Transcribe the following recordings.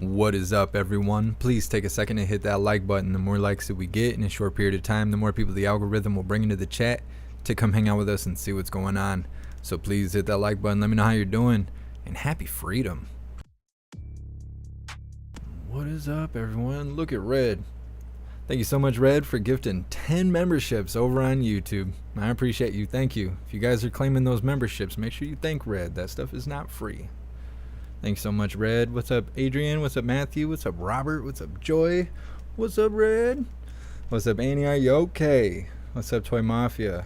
What is up, everyone? Please take a second to hit that like button. The more likes that we get in a short period of time, the more people the algorithm will bring into the chat to come hang out with us and see what's going on. So please hit that like button. Let me know how you're doing, and happy freedom. What is up, everyone? Look at Red. Thank you so much, Red, for gifting 10 memberships over on YouTube. I appreciate you. Thank you. If you guys are claiming those memberships, make sure you thank Red. That stuff is not free. Thanks so much, Red. What's up, Adrian? What's up, Matthew? What's up, Robert? What's up, Joy? What's up, Red? What's up, Annie? Are you okay? What's up, Toy Mafia?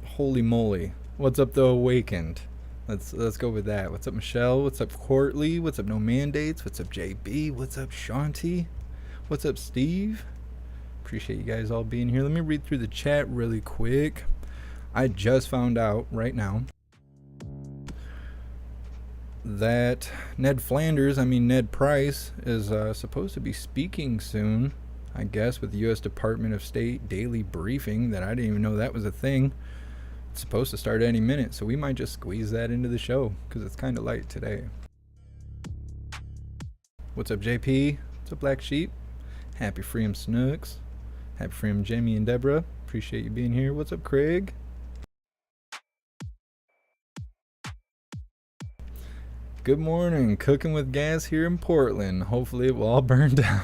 Holy moly. What's up, The Awakened? Let's go with that. What's up, Michelle? What's up, Courtly? What's up, No Mandates? What's up, JB? What's up, Shanti? What's up, Steve? Appreciate you guys all being here. Let me read through the chat really quick. I just found out right now that Ned Price is supposed to be speaking soon, I guess, with the U.S. Department of State daily briefing. That I didn't even know that was a thing. It's supposed to start any minute, so we might just squeeze that into the show because it's kind of light today. What's up, JP? What's up, Black Sheep? Happy Freedom Snooks. Happy Freedom, Jamie and Deborah. Appreciate you being here. What's up, Craig? Good morning. Cooking with gas here in Portland. Hopefully it will all burn down.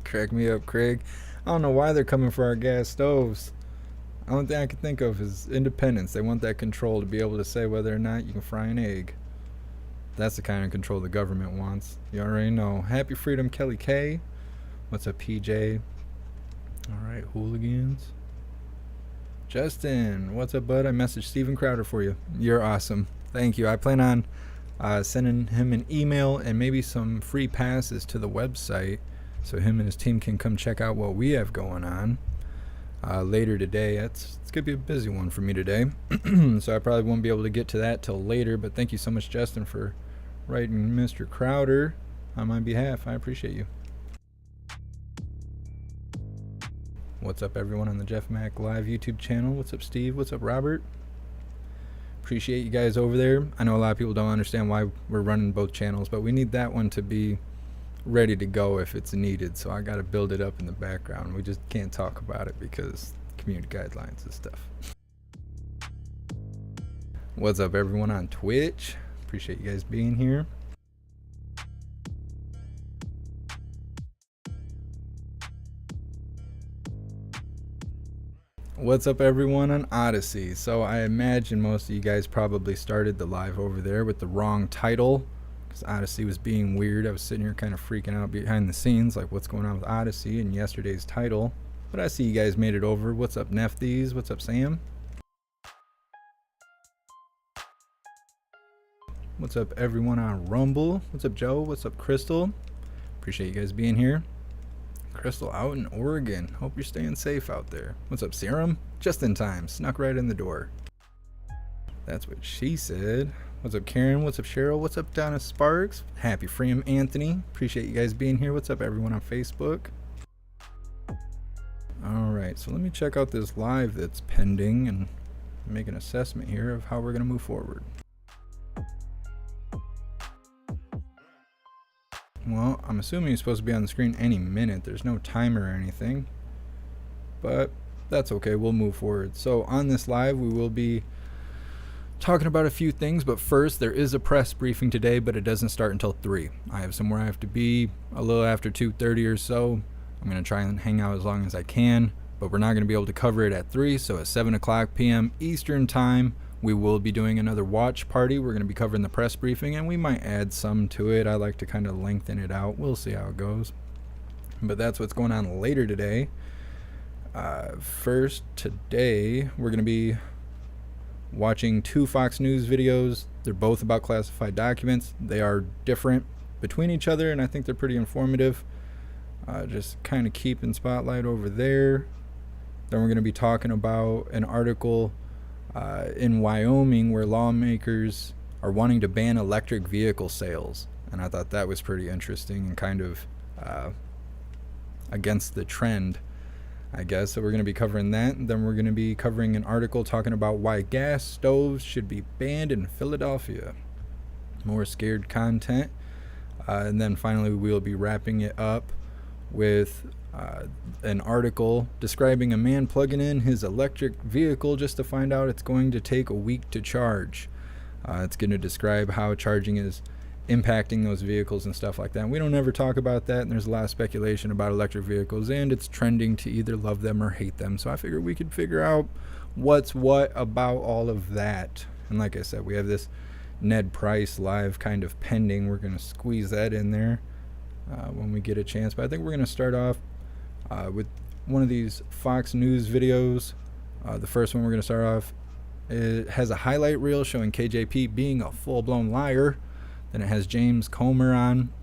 Crack me up, Craig. I don't know why they're coming for our gas stoves. The only thing I can think of is independence. They want that control to be able to say whether or not you can fry an egg. That's the kind of control the government wants. You already know. Happy Freedom, Kelly K. What's up, PJ? Alright, Hooligans. Justin, what's up, bud? I messaged Steven Crowder for you. You're awesome. Thank you. I plan on sending him an email and maybe some free passes to the website so him and his team can come check out what we have going on later today. It's gonna be a busy one for me today. So I probably won't be able to get to that till later, but thank you so much, Justin, for writing Mr. Crowder on my behalf. I appreciate you. What's up, everyone on the JeffMAC live YouTube channel? What's up, Steve? What's up, Robert? Appreciate you guys over there. I know a lot of people don't understand why we're running both channels, but we need that one to be ready to go if it's needed. So I got to build it up in the background. We just can't talk about it because community guidelines and stuff. What's up, everyone on Twitch? Appreciate you guys being here. What's up, everyone on Odyssey? So I imagine most of you guys probably started the live over there with the wrong title because Odyssey was being weird. I was sitting here kind of freaking out behind the scenes, like what's going on with Odyssey and yesterday's title. But I see you guys made it over. What's up, Nefties? What's up, Sam? What's up, everyone on Rumble? What's up, Joe? What's up, Crystal? Appreciate you guys being here. Crystal out in Oregon. Hope you're staying safe out there. What's up, Serum? Just in time. Snuck right in the door. That's what she said. What's up, Karen? What's up, Cheryl? What's up, Donna Sparks? Happy Freedom, Anthony. Appreciate you guys being here. What's up, everyone on Facebook? Alright, so let me check out this live that's pending and make an assessment here of how we're going to move forward. Well, I'm assuming he's supposed to be on the screen any minute. There's no timer or anything. But that's okay. We'll move forward. So on this live, we will be talking about a few things. But first, there is a press briefing today, but it doesn't start until 3. I have somewhere I have to be a little after 2:30 or so. I'm going to try and hang out as long as I can. But we're not going to be able to cover it at 3. So at 7 o'clock p.m. Eastern Time, we will be doing another watch party. We're going to be covering the press briefing, and we might add some to it. I like to kind of lengthen it out. We'll see how it goes. But that's what's going on later today. First, today, we're going to be watching 2 Fox News videos. They're both about classified documents. They are different between each other, and I think they're pretty informative. Just kind of keeping spotlight over there. Then we're going to be talking about an article in Wyoming where lawmakers are wanting to ban electric vehicle sales, and I thought that was pretty interesting and kind of against the trend, I guess. So we're going to be covering that, and then we're going to be covering an article talking about why gas stoves should be banned in Philadelphia. More scared content. And then finally we'll be wrapping it up with an article describing a man plugging in his electric vehicle just to find out it's going to take a week to charge. It's going to describe how charging is impacting those vehicles and stuff like that. And we don't ever talk about that, and there's a lot of speculation about electric vehicles, and it's trending to either love them or hate them. So I figured we could figure out what's what about all of that. And like I said, we have this Ned Price live kind of pending. We're going to squeeze that in there when we get a chance. But I think we're going to start off with one of these Fox News videos. The first one we're going to start off, it has a highlight reel showing KJP being a full-blown liar. Then it has James Comer on,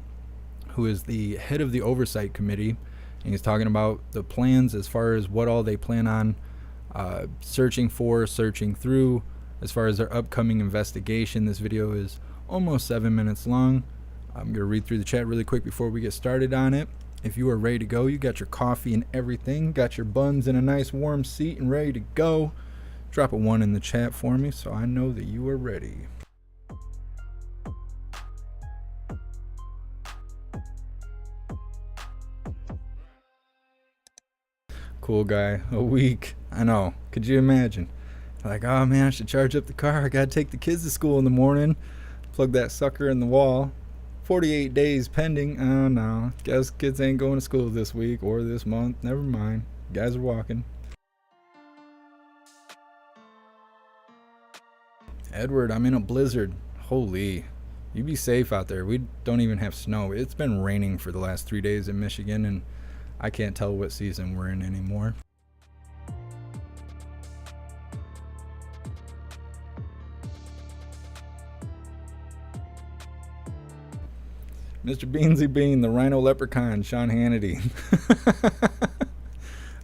who is the head of the oversight committee, and he's talking about the plans as far as what all they plan on searching through as far as their upcoming investigation. This video is almost 7 minutes long. I'm going to read through the chat really quick before we get started on it. If you are ready to go, you got your coffee and everything, got your buns in a nice warm seat and ready to go, drop a 1 in the chat for me so I know that you are ready. Cool guy, a week. I know. Could you imagine? Like, oh man, I should charge up the car. I gotta take the kids to school in the morning. Plug that sucker in the wall. 48 days pending. Oh no. Guess kids ain't going to school this week or this month. Never mind. Guys are walking. Edward, I'm in a blizzard. Holy. You be safe out there. We don't even have snow. It's been raining for the last 3 days in Michigan, and I can't tell what season we're in anymore. Mr. Beansy Bean, the Rhino Leprechaun, Sean Hannity.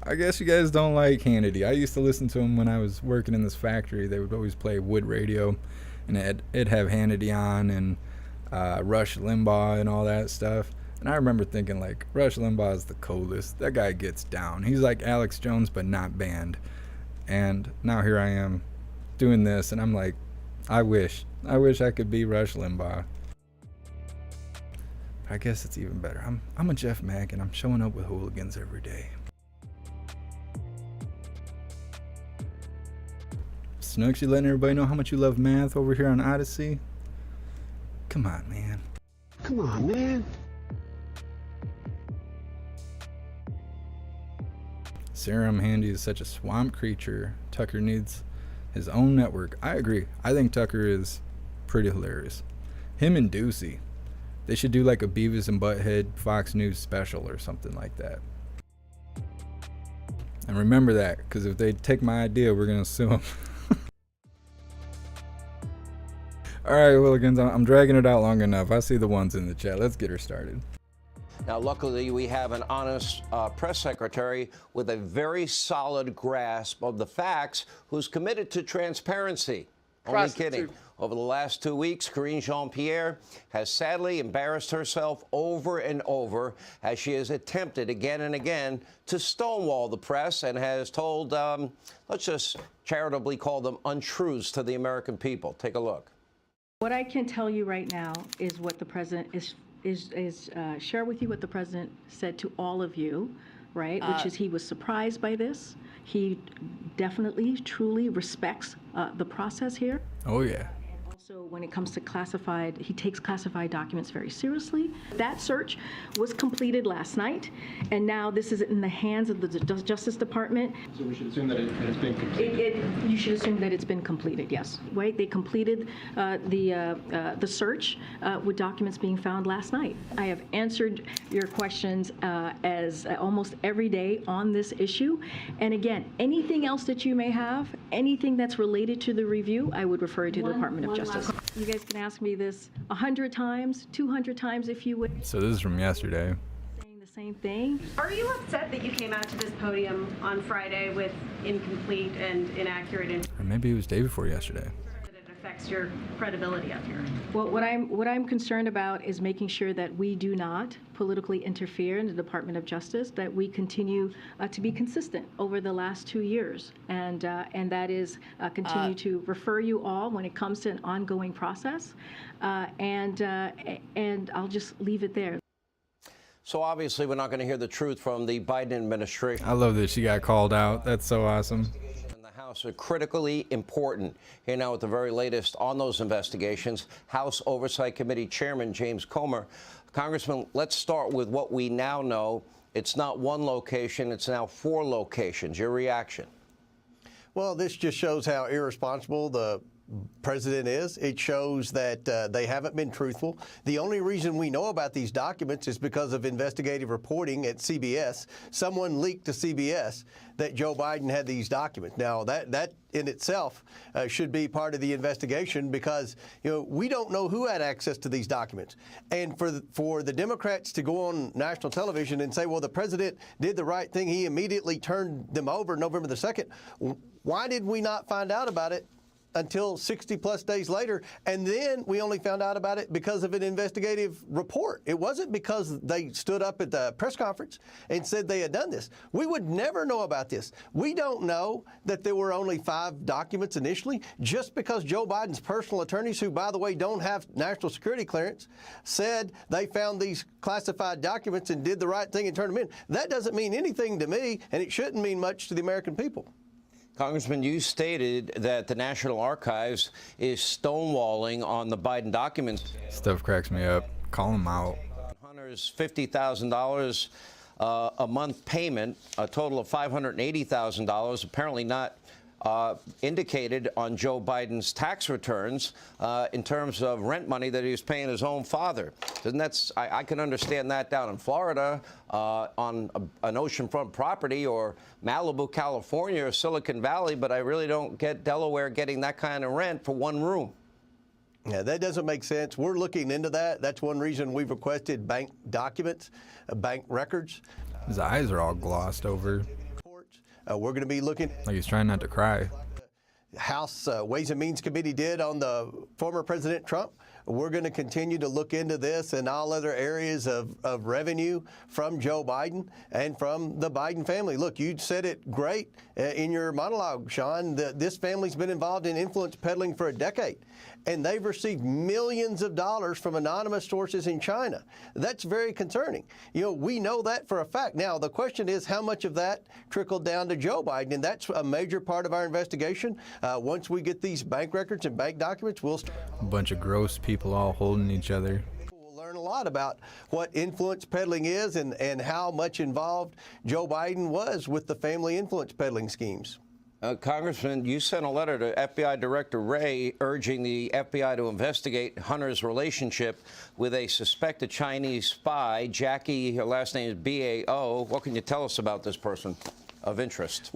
I guess you guys don't like Hannity. I used to listen to him when I was working in this factory. They would always play wood radio, and it'd have Hannity on and Rush Limbaugh and all that stuff. And I remember thinking, like, Rush Limbaugh is the coolest. That guy gets down. He's like Alex Jones, but not banned. And now here I am doing this, and I'm like, I wish I could be Rush Limbaugh. I guess it's even better. I'm a JeffMAC, and I'm showing up with Hooligans every day. Snooks, you letting everybody know how much you love math over here on Odyssey? Come on, man. Come on, man. Serum Handy is such a swamp creature. Tucker needs his own network. I agree. I think Tucker is pretty hilarious. Him and Ducey. They should do like a Beavis and Butthead Fox News special or something like that. And remember that, because if they take my idea, we're going to sue them. Alright, Hooligans, I'm dragging it out long enough. I see the ones in the chat. Let's get her started. Now, luckily, we have an honest press secretary with a very solid grasp of the facts who's committed to transparency. Only kidding. Over the last 2 weeks, Karine Jean-Pierre has sadly embarrassed herself over and over as she has attempted again and again to stonewall the press and has told, let's just charitably call them untruths to the American people. Take a look. What I can tell you right now is what the president share with you what the president said to all of you, right? Which is he was surprised by this. He definitely, truly respects the process here. Oh, yeah. So when it comes to classified, he takes classified documents very seriously. That search was completed last night, and now this is in the hands of the Justice Department. So we should assume that it has been completed? You should assume that it's been completed, yes. Right? They completed the search with documents being found last night. I have answered your questions as almost every day on this issue. And again, anything else that you may have, anything that's related to the review, I would refer you to the Department of Justice. You guys can ask me this 100 times, 200 times if you would. So this is from yesterday. Saying the same thing. Are you upset that you came out to this podium on Friday with incomplete and inaccurate information? Or maybe it was day before yesterday. That it affects affects your credibility up here? Well, what I'm concerned about is making sure that we do not politically interfere in the Department of Justice, that we continue to be consistent over the last 2 years, and that is continue to refer you all when it comes to an ongoing process, and I'll just leave it there. So obviously, we're not going to hear the truth from the Biden administration. I love that she got called out. That's so awesome. In the House are critically important. Here now with the very latest on those investigations, House Oversight Committee Chairman James Comer. Congressman, let's start with what we now know. It's not one location, it's now 4 locations. Your reaction? Well, this just shows how irresponsible the president is. It shows that they haven't been truthful. The only reason we know about these documents is because of investigative reporting at CBS. Someone leaked to CBS that Joe Biden had these documents. Now, that in itself should be part of the investigation, because we don't know who had access to these documents. And for the Democrats to go on national television and say, well, the president did the right thing, he immediately turned them over November the 2nd. Why did we not find out about it until 60-plus days later? And then we only found out about it because of an investigative report. It wasn't because they stood up at the press conference and said they had done this. We would never know about this. We don't know that there were only 5 documents initially just because Joe Biden's personal attorneys, who, by the way, don't have national security clearance, said they found these classified documents and did the right thing and turned them in. That doesn't mean anything to me, and it shouldn't mean much to the American people. Congressman, you stated that the National Archives is stonewalling on the Biden documents. Stuff cracks me up. Call him out. Hunter's $50,000 a month payment, a total of $580,000, apparently not indicated on Joe Biden's tax returns in terms of rent money that he was paying his own father. I can understand that down in Florida on an oceanfront property, or Malibu, California, or Silicon Valley, but I really don't get Delaware getting that kind of rent for one room. Yeah, that doesn't make sense. We're looking into that. That's one reason we've requested bank documents, bank records. His eyes are all glossed over. We're going to be looking like he's trying not to cry. House Ways and Means Committee did on the former President Trump. We're going to continue to look into this and all other areas of revenue from Joe Biden and from the Biden family. Look, you said it great in your monologue, Sean. This family's been involved in influence peddling for a decade, and they've received millions of dollars from anonymous sources in China. That's very concerning. We know that for a fact. Now, the question is how much of that trickled down to Joe Biden, and that's a major part of our investigation. Once we get these bank records and bank documents, we'll start. A bunch of gross people all holding each other. We'll learn a lot about what influence peddling is and how much involved Joe Biden was with the family influence peddling schemes. Congressman, you sent a letter to FBI Director Wray urging the FBI to investigate Hunter's relationship with a suspected Chinese spy, Jackie, her last name is B-A-O. What can you tell us about this person of interest?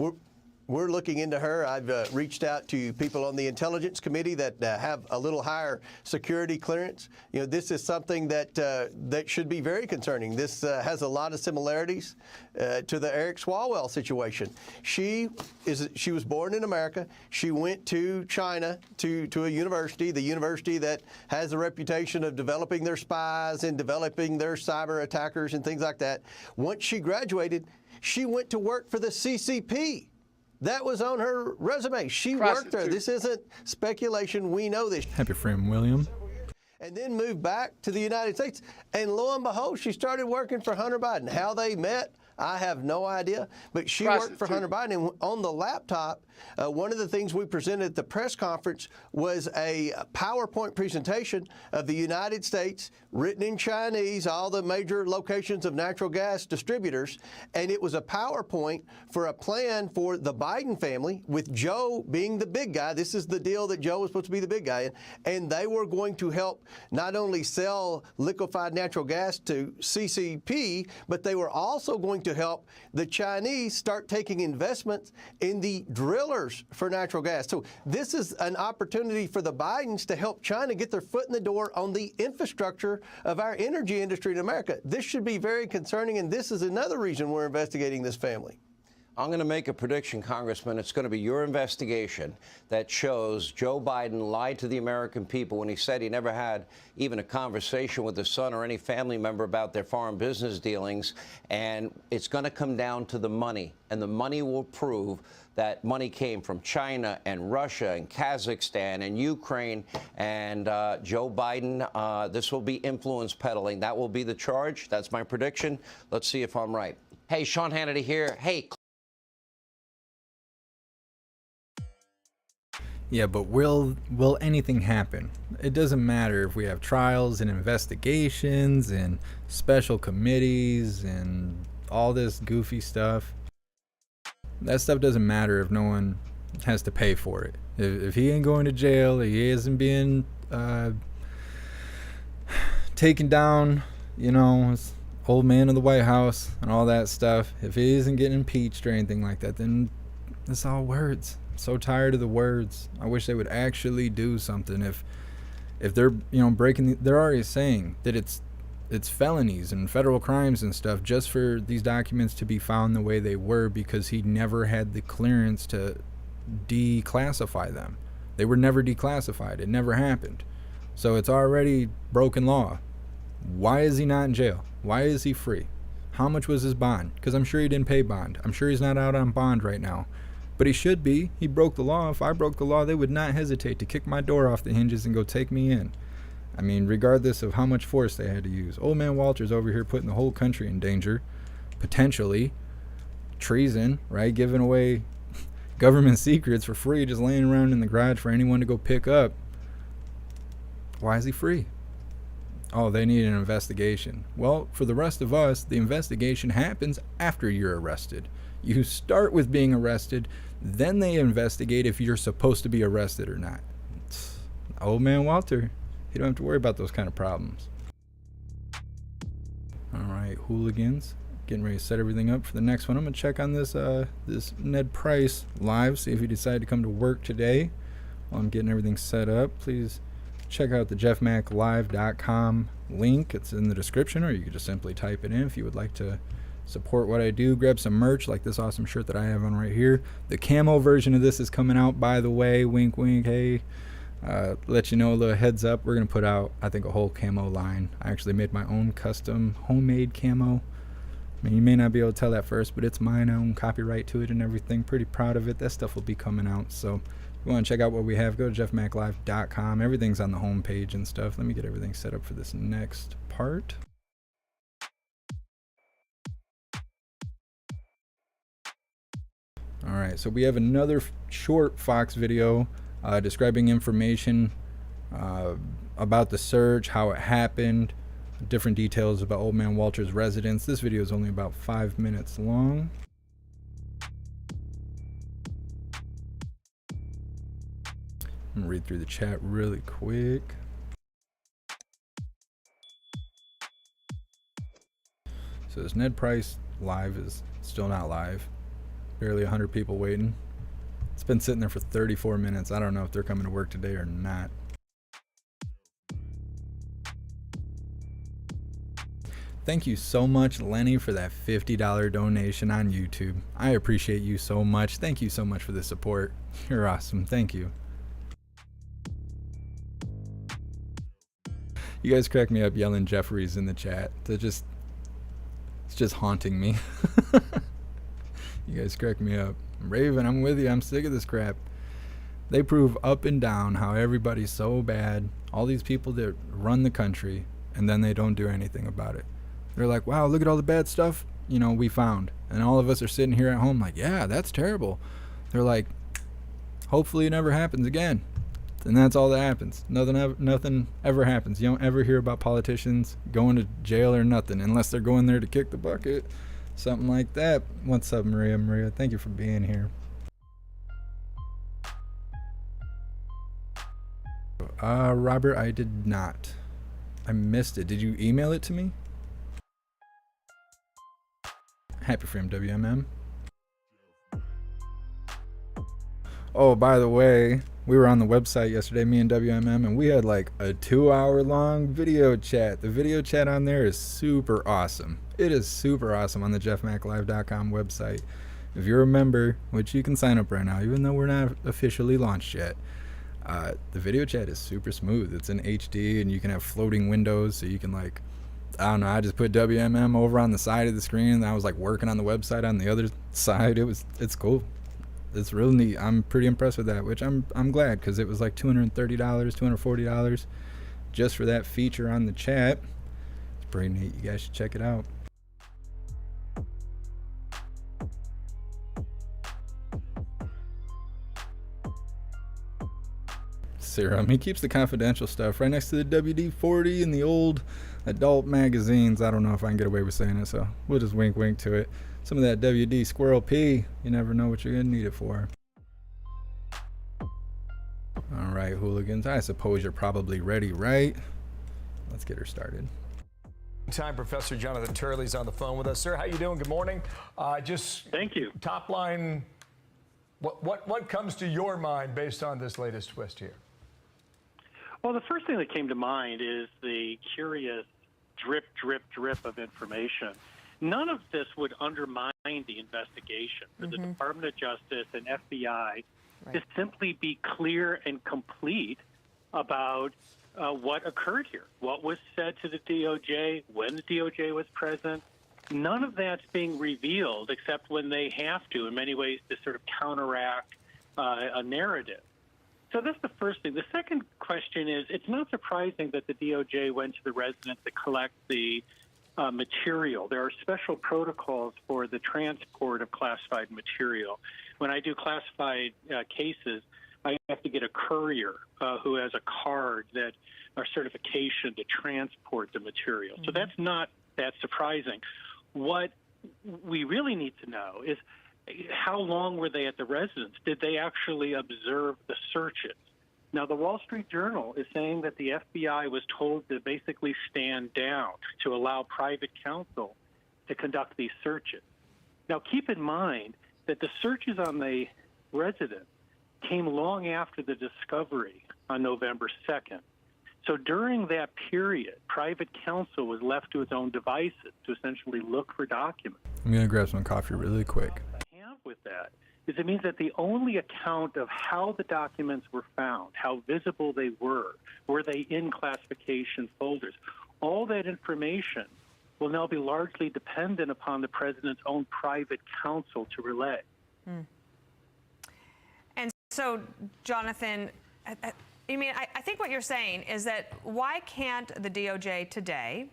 We're looking into her. I've reached out to people on the Intelligence Committee that have a little higher security clearance. This is something that should be very concerning. This has a lot of similarities to the Eric Swalwell situation. She was born in America. She went to China to a university, the university that has a reputation of developing their spies and developing their cyber attackers and things like that. Once she graduated, she went to work for the CCP. That was on her resume. She worked there. This isn't speculation. We know this. Happy for him, William. And then moved back to the United States. And lo and behold, she started working for Hunter Biden. How they met, I have no idea. But she worked for Hunter Biden. And on the laptop, one of the things we presented at the press conference was a PowerPoint presentation of the United States, written in Chinese, all the major locations of natural gas distributors. And it was a PowerPoint for a plan for the Biden family, with Joe being the big guy. This is the deal that Joe was supposed to be the big guy in. And they were going to help not only sell liquefied natural gas to CCP, but they were also going to help the Chinese start taking investments in the drillers for natural gas. So this is an opportunity for the Bidens to help China get their foot in the door on the infrastructure of our energy industry in America. This should be very concerning, and this is another reason we're investigating this family. I'm going to make a prediction, Congressman. It's going to be your investigation that shows Joe Biden lied to the American people when he said he never had even a conversation with his son or any family member about their foreign business dealings. And it's going to come down to the money. And the money will prove that money came from China and Russia and Kazakhstan and Ukraine. And Joe Biden, this will be influence peddling. That will be the charge. That's my prediction. Let's see if I'm right. Hey, Sean Hannity here. Hey. Yeah, but will anything happen? It doesn't matter if we have trials and investigations and special committees and all this goofy stuff. That stuff doesn't matter if no one has to pay for it. If he ain't going to jail, he isn't being taken down, you know, as old man of the White House and all that stuff. If he isn't getting impeached or anything like that, then it's all words. So tired of the words. I wish they would actually do something. If they're, you know, they're already saying that it's felonies and federal crimes and stuff just for these documents to be found the way they were, because he never had the clearance to declassify them. They were never declassified. It never happened. So it's already broken law. Why is he not in jail? Why is he free? How much was his bond? Because I'm sure he didn't pay bond. I'm sure he's not out on bond right now. But he should be. He broke the law. If I broke the law, they would not hesitate to kick my door off the hinges and go take me in. I mean, regardless of how much force they had to use. Old man Walter's over here putting the whole country in danger. Potentially. Treason, right? Giving away government secrets for free, just laying around in the garage for anyone to go pick up. Why is he free? Oh, they need an investigation. Well, for the rest of us, the investigation happens after you're arrested. You start with being arrested, then they investigate if you're supposed to be arrested or not. Old man Walter, you don't have to worry about those kind of problems. All right, Hooligans, getting ready to set everything up for the next one. I'm gonna check on this this Ned Price live, see if he decided to come to work today. While I'm getting everything set up, please check out the jeffmaclive.com link. It's in the description, or you can just simply type it in if you would like to support what I do. Grab some merch like this awesome shirt that I have on right here. The camo version of this is coming out, by the way. Wink wink. Hey, let you know, a little heads up, we're gonna put out, I think, a whole camo line. I actually made my own custom homemade camo. I mean, you may not be able to tell that first, but it's mine. I own copyright to it and everything. Pretty proud of it. That stuff will be coming out. So if you want to check out what we have, go to jeffmaclive.com. Everything's on the home page and stuff. Let me get everything set up for this next part. Alright, so we have another short Fox video describing information about the search, how it happened, different details about Old Man Walter's residence. This video is only about 5 minutes long. I'm gonna read through the chat really quick. So this Ned Price live is still not live. Barely 100 people waiting. It's been sitting there for 34 minutes. I don't know if they're coming to work today or not. Thank you so much, Lenny, for that $50 donation on YouTube. I appreciate you so much. Thank you so much for the support. You're awesome. Thank you. You guys crack me up yelling Jeffries in the chat. It's just haunting me. You guys crack me up. Raven, I'm with you. I'm sick of this crap. They prove up and down how everybody's so bad. All these people that run the country, and then they don't do anything about it. They're like, wow, look at all the bad stuff, you know, we found. And all of us are sitting here at home like, yeah, that's terrible. They're like, hopefully it never happens again. And that's all that happens. Nothing ever happens. You don't ever hear about politicians going to jail or nothing, unless they're going there to kick the bucket. Something like that. What's up, Maria? Maria, thank you for being here. Robert, I did not. I missed it. Did you email it to me? Happy for him, WMM. Oh, by the way, we were on the website yesterday, me and WMM, and we had like a 2-hour-long video chat. The video chat on there is super awesome. It is super awesome on the jeffmaclive.com website. if you're a member, which you can sign up right now, even though we're not officially launched yet, the video chat is super smooth. It's in HD, and you can have floating windows, so you can, like, I don't know, I just put WMM over on the side of the screen, and I was like working on the website on the other side. It's cool. It's real neat. I'm pretty impressed with that, which I'm glad, because it was like $230, $240 just for that feature on the chat. It's pretty neat. You guys should check it out. Serum, he keeps the confidential stuff right next to the WD-40 and the old adult magazines. I don't know if I can get away with saying it, so we'll just wink wink to it. Some of that WD Squirrel P, you never know what you're gonna need it for. All right, hooligans, I suppose you're probably ready, right? Let's get her started. Time Professor Jonathan Turley's on the phone with us. Sir, how you doing? Good morning. Thank you. Top line, what comes to your mind based on this latest twist here? Well, the first thing that came to mind is the curious drip, drip, drip of information. None of this would undermine the investigation for the Department of Justice and FBI to simply be clear and complete about what occurred here, what was said to the DOJ, when the DOJ was present. None of that's being revealed except when they have to, in many ways, to sort of counteract a narrative. So that's the first thing. The second question is, it's not surprising that the DOJ went to the residence to collect the material. There are special protocols for the transport of classified material. When I do classified cases, I have to get a courier who has a card that or certification to transport the material. So that's not that surprising. What we really need to know is how long were they at the residence? Did they actually observe the searches? Now, the Wall Street Journal is saying that the FBI was told to basically stand down to allow private counsel to conduct these searches. Now, keep in mind that the searches on the residence came long after the discovery on November 2nd. So during that period, private counsel was left to its own devices to essentially look for documents. I'm going to grab some coffee really quick. With that is it means that the only account of how the documents were found, how visible they were they in classification folders, all that information will now be largely dependent upon the president's own private counsel to relay. And so, Jonathan, I think what you're saying is that why can't the DOJ today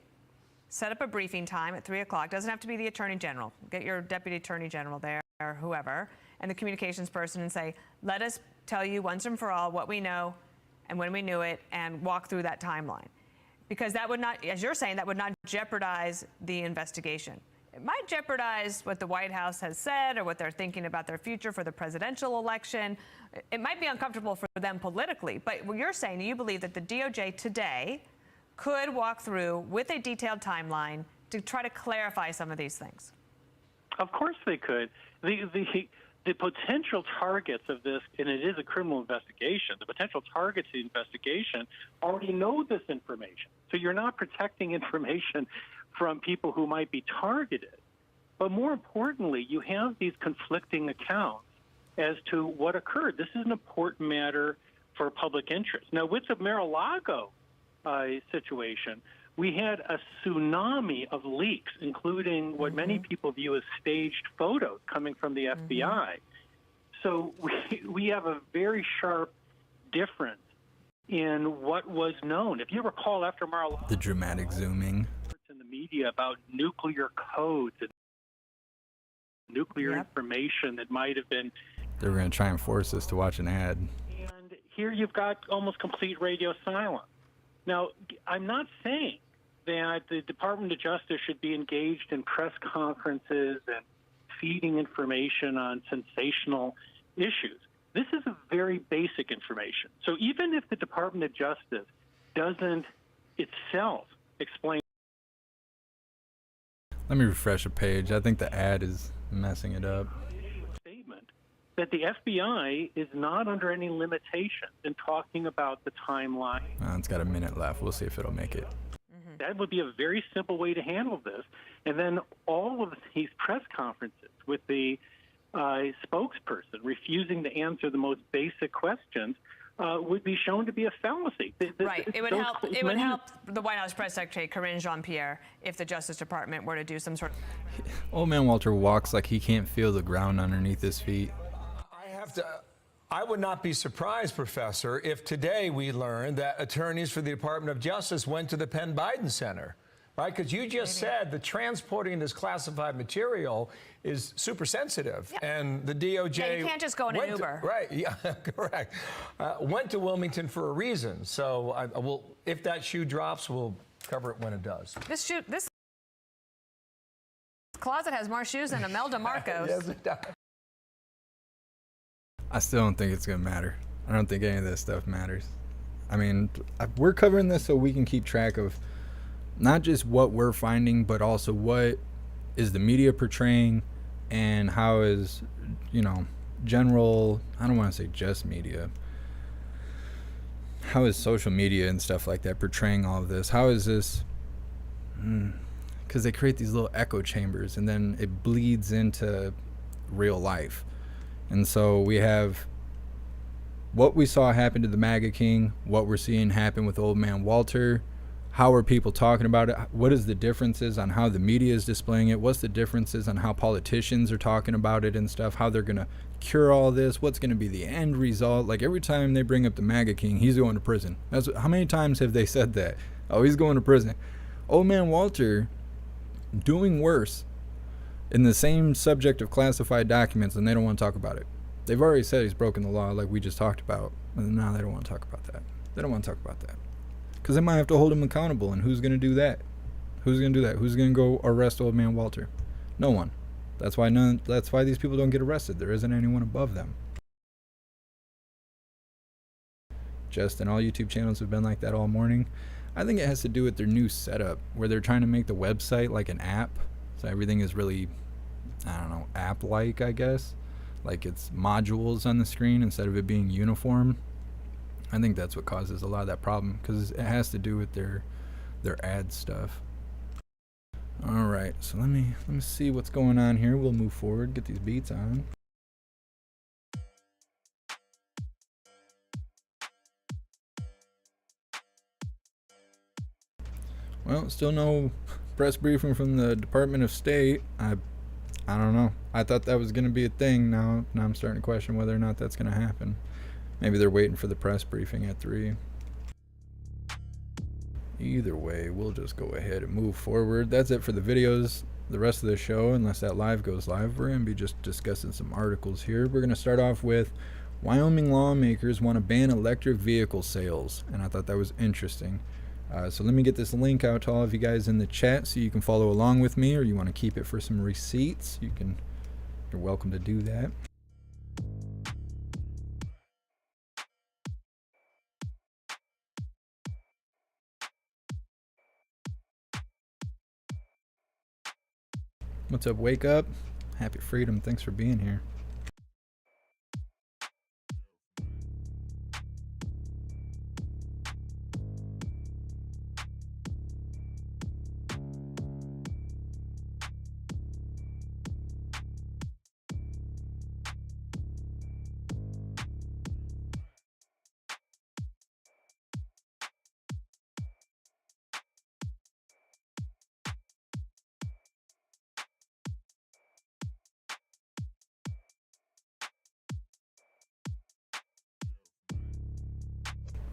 set up a briefing time at 3 o'clock? Doesn't have to be the Attorney General. Get your Deputy Attorney General there or whoever, and the communications person, and say, let us tell you once and for all what we know and when we knew it, and walk through that timeline. Because that would not, as you're saying, that would not jeopardize the investigation. It might jeopardize what the White House has said or what they're thinking about their future for the presidential election. It might be uncomfortable for them politically, but what you're saying, you believe that the DOJ today could walk through with a detailed timeline to try to clarify some of these things. Of course they could. The potential targets of this, and it is a criminal investigation, the potential targets of the investigation already know this information. So you're not protecting information from people who might be targeted. But more importantly, you have these conflicting accounts as to what occurred. This is an important matter for public interest. Now, with the Mar-a-Lago situation, we had a tsunami of leaks, including what many people view as staged photos coming from the FBI. So we have a very sharp difference in what was known. If you recall, after Mar-a-Lago, The dramatic zooming. In the media about nuclear codes and nuclear information that might have been. They were going to try and force us to watch an ad. And here you've got almost complete radio silence. Now, I'm not saying that the Department of Justice should be engaged in press conferences and feeding information on sensational issues. This is a very basic information. So even if the Department of Justice doesn't itself explain. Let me refresh a page. I think the ad is messing it up. Statement that the FBI is not under any limitation in talking about the timeline. It's got a minute left. We'll see if it'll make it. That would be a very simple way to handle this. And then all of these press conferences with the spokesperson refusing to answer the most basic questions would be shown to be a fallacy. Right. It would help. It would help the White House press secretary Karine Jean-Pierre if the Justice Department were to do some sort of. Old man Walter walks like he can't feel the ground underneath his feet. I would not be surprised, Professor, if today we learned that attorneys for the Department of Justice went to the Penn Biden Center, right? Because you just said that transporting this classified material is super sensitive, and the DOJ. Yeah, you can't just go in an Uber. Right? Yeah, correct. Went to Wilmington for a reason. So if that shoe drops, we'll cover it when it does. This closet has more shoes than Imelda Marcos. Yes, it does. I still don't think it's going to matter. I don't think any of this stuff matters. I mean, we're covering this so we can keep track of not just what we're finding, but also what is the media portraying and how is, general, I don't want to say just media, how is social media and stuff like that portraying all of this? How is this, because they create these little echo chambers and then it bleeds into real life. And so we have what we saw happen to the MAGA King, what we're seeing happen with old man Walter. How are people talking about it? What is the differences on how the media is displaying it? What's the differences on how politicians are talking about it and stuff? How they're going to cure all this? What's going to be the end result? Like every time they bring up the MAGA King, he's going to prison. How many times have they said that? Oh, he's going to prison. Old man Walter doing worse in the same subject of classified documents, and they don't want to talk about it. They've already said he's broken the law like we just talked about, and now they don't want to talk about that. They don't want to talk about that because they might have to hold him accountable, and who's going to do that? Who's going to do that? Who's going to go arrest old man Walter? No one. That's why these people don't get arrested. There isn't anyone above them. And all YouTube channels have been like that all morning. I think it has to do with their new setup where they're trying to make the website like an app. So everything is really, app-like, I guess. Like it's modules on the screen instead of it being uniform. I think that's what causes a lot of that problem because it has to do with their ad stuff. All right, so let me see what's going on here. We'll move forward, get these beats on. Well, still no press briefing from the Department of State. I don't know. I thought that was going to be a thing. Now I'm starting to question whether or not that's going to happen. Maybe they're waiting for the press briefing at 3. Either way, we'll just go ahead and move forward. That's it for the videos. The rest of the show, unless that live goes live, we're going to be just discussing some articles here. We're going to start off with Wyoming lawmakers want to ban electric vehicle sales. And I thought that was interesting. So let me get this link out to all of you guys in the chat so you can follow along with me, or you want to keep it for some receipts, you're welcome to do that. What's up, Wake Up? Happy Freedom, thanks for being here.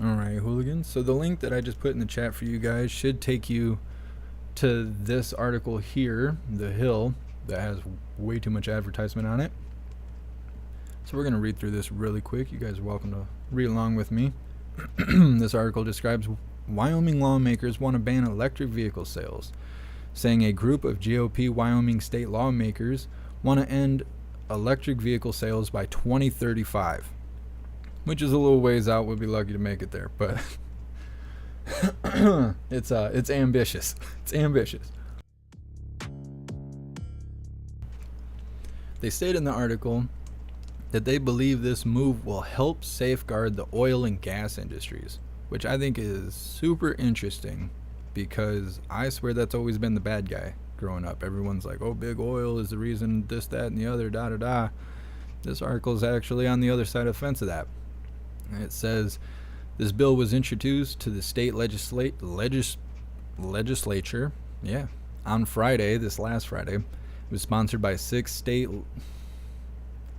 Alright, Hooligans. So the link that I just put in the chat for you guys should take you to this article here, The Hill, that has way too much advertisement on it. So we're going to read through this really quick. You guys are welcome to read along with me. This article describes Wyoming lawmakers want to ban electric vehicle sales, saying a group of GOP Wyoming state lawmakers want to end electric vehicle sales by 2035. Which is a little ways out. We'll be lucky to make it there, but it's ambitious. It's ambitious. They state in the article that they believe this move will help safeguard the oil and gas industries, which I think is super interesting because I swear that's always been the bad guy growing up. Everyone's like, oh, big oil is the reason this, that, and the other, da-da-da. This article is actually on the other side of the fence of that. And it says, this bill was introduced to the state legislature, on Friday, this last Friday. It was sponsored by 6 state...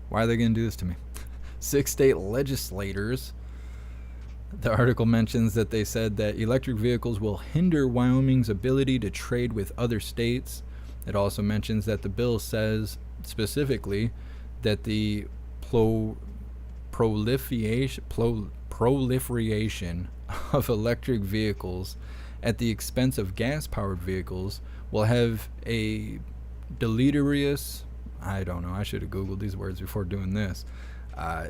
Why are they going to do this to me? 6 state legislators. The article mentions that they said that electric vehicles will hinder Wyoming's ability to trade with other states. It also mentions that the bill says specifically that the proliferation of electric vehicles at the expense of gas-powered vehicles will have a deleterious, I don't know, I should have Googled these words before doing this,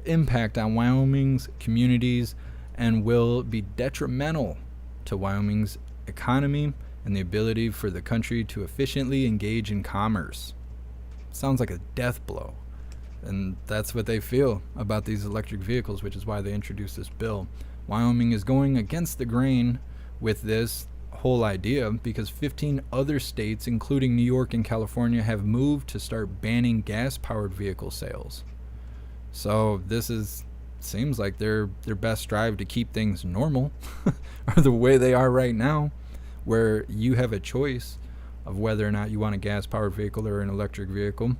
impact on Wyoming's communities and will be detrimental to Wyoming's economy and the ability for the country to efficiently engage in commerce. Sounds like a death blow. And that's what they feel about these electric vehicles, which is why they introduced this bill. Wyoming is going against the grain with this whole idea because 15 other states, including New York and California, have moved to start banning gas-powered vehicle sales. So this seems like their best strive to keep things normal or the way they are right now, where you have a choice of whether or not you want a gas-powered vehicle or an electric vehicle.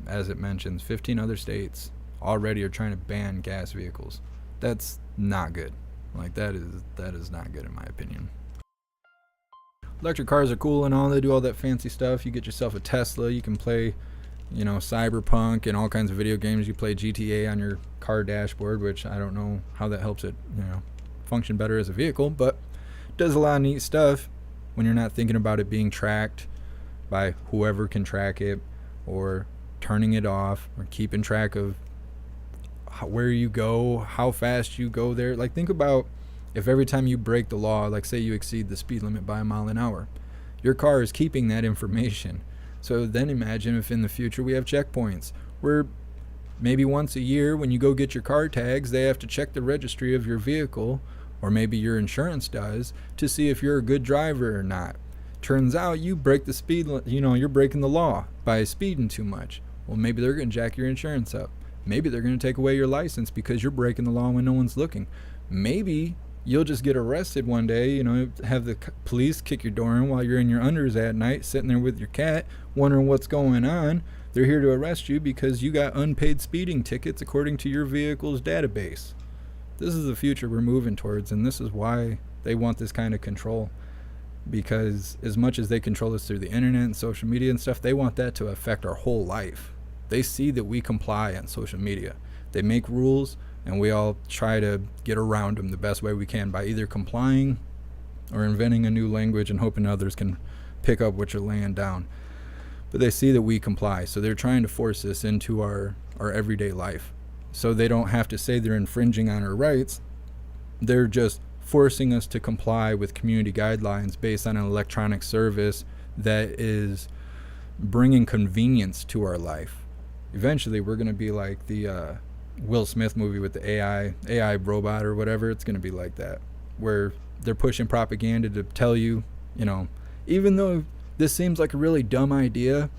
As it mentions, 15 other states already are trying to ban gas vehicles. That's not good. Like, that is not good in my opinion. Electric cars are cool and all. They do all that fancy stuff. You get yourself a Tesla, you can play, Cyberpunk and all kinds of video games. You play GTA on your car dashboard, which I don't know how that helps it, function better as a vehicle, but it does a lot of neat stuff when you're not thinking about it being tracked by whoever can track it, or turning it off, or keeping track of where you go, how fast you go there. Like, think about if every time you break the law, like say you exceed the speed limit by a mile an hour, your car is keeping that information. So then imagine if in the future we have checkpoints where maybe once a year when you go get your car tags, they have to check the registry of your vehicle, or maybe your insurance does, to see if you're a good driver or not. Turns out you break the speed, you're breaking the law by speeding too much. Well, maybe they're going to jack your insurance up. Maybe they're going to take away your license because you're breaking the law when no one's looking. Maybe you'll just get arrested one day, have the police kick your door in while you're in your unders at night, sitting there with your cat, wondering what's going on. They're here to arrest you because you got unpaid speeding tickets according to your vehicle's database. This is the future we're moving towards, and this is why they want this kind of control. Because as much as they control us through the internet and social media and stuff, they want that to affect our whole life. They see that we comply on social media. They make rules, and we all try to get around them the best way we can by either complying or inventing a new language and hoping others can pick up what you're laying down. But they see that we comply, so they're trying to force this into our everyday life. So they don't have to say they're infringing on our rights. They're just forcing us to comply with community guidelines based on an electronic service that is bringing convenience to our life. Eventually, we're going to be like the Will Smith movie with the AI robot or whatever. It's going to be like that, where they're pushing propaganda to tell you, even though this seems like a really dumb idea,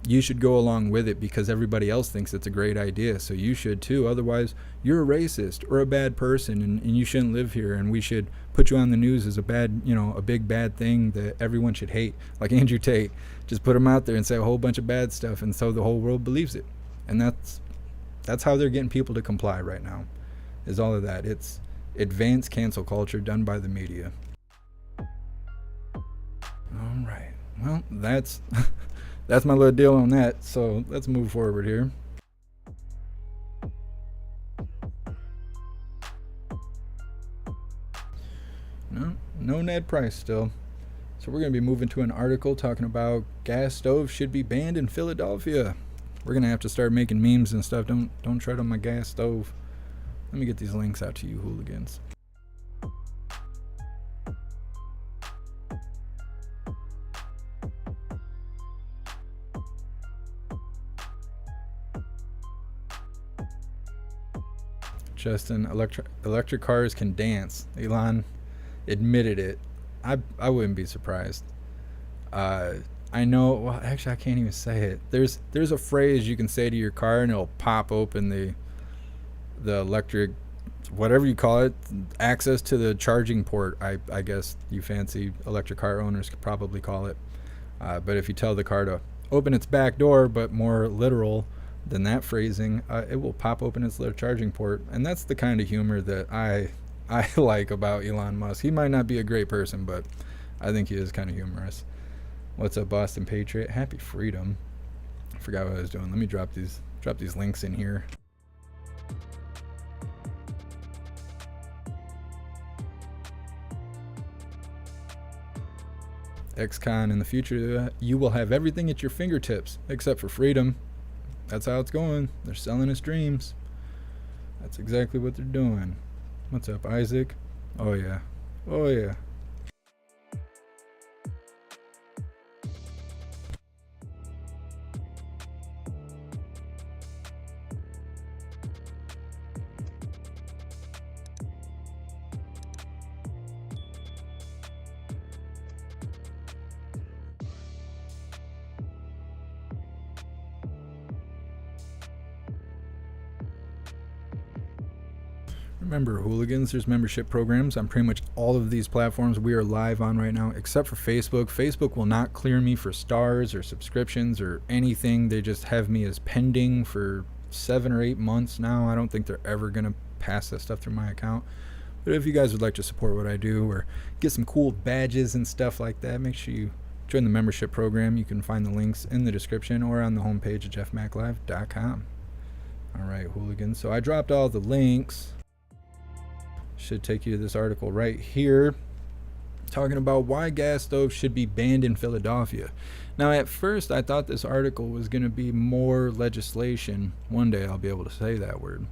you should go along with it because everybody else thinks it's a great idea, so you should too. Otherwise, you're a racist or a bad person, and you shouldn't live here, and we should put you on the news as a bad, a big bad thing that everyone should hate. Like Andrew Tate, just put him out there and say a whole bunch of bad stuff, and so the whole world believes it. And that's how they're getting people to comply right now, is all of that. It's advanced cancel culture done by the media. All right. Well, that's my little deal on that. So let's move forward here. No Ned Price still. So we're going to be moving to an article talking about gas stoves should be banned in Philadelphia. We're going to have to start making memes and stuff. Don't tread on my gas stove. Let me get these links out to you hooligans. Justin, electric cars can dance. Elon admitted it. I wouldn't be surprised. I I know, well, actually, I can't even say it. There's a phrase you can say to your car, and it'll pop open the electric, whatever you call it, access to the charging port. I guess you fancy electric car owners could probably call it. But if you tell the car to open its back door, but more literal than that phrasing, it will pop open its little charging port. And that's the kind of humor that I like about Elon Musk. He might not be a great person, but I think he is kind of humorous. What's up, Boston Patriot? Happy freedom. I forgot what I was doing. Let me drop these links in here. XCon, in the future, you will have everything at your fingertips except for freedom. That's how it's going. They're selling us dreams. That's exactly what they're doing. What's up, Isaac? Oh yeah. Oh yeah. Remember, Hooligans, there's membership programs on pretty much all of these platforms we are live on right now, except for Facebook. Facebook will not clear me for stars or subscriptions or anything. They just have me as pending for 7 or 8 months now. I don't think they're ever going to pass that stuff through my account. But if you guys would like to support what I do or get some cool badges and stuff like that, make sure you join the membership program. You can find the links in the description or on the homepage at jeffmaclive.com. All right, Hooligans. So I dropped all the links. Should take you to this article right here talking about why gas stoves should be banned in Philadelphia. Now, at first, I thought this article was going to be more legislation. One day I'll be able to say that word.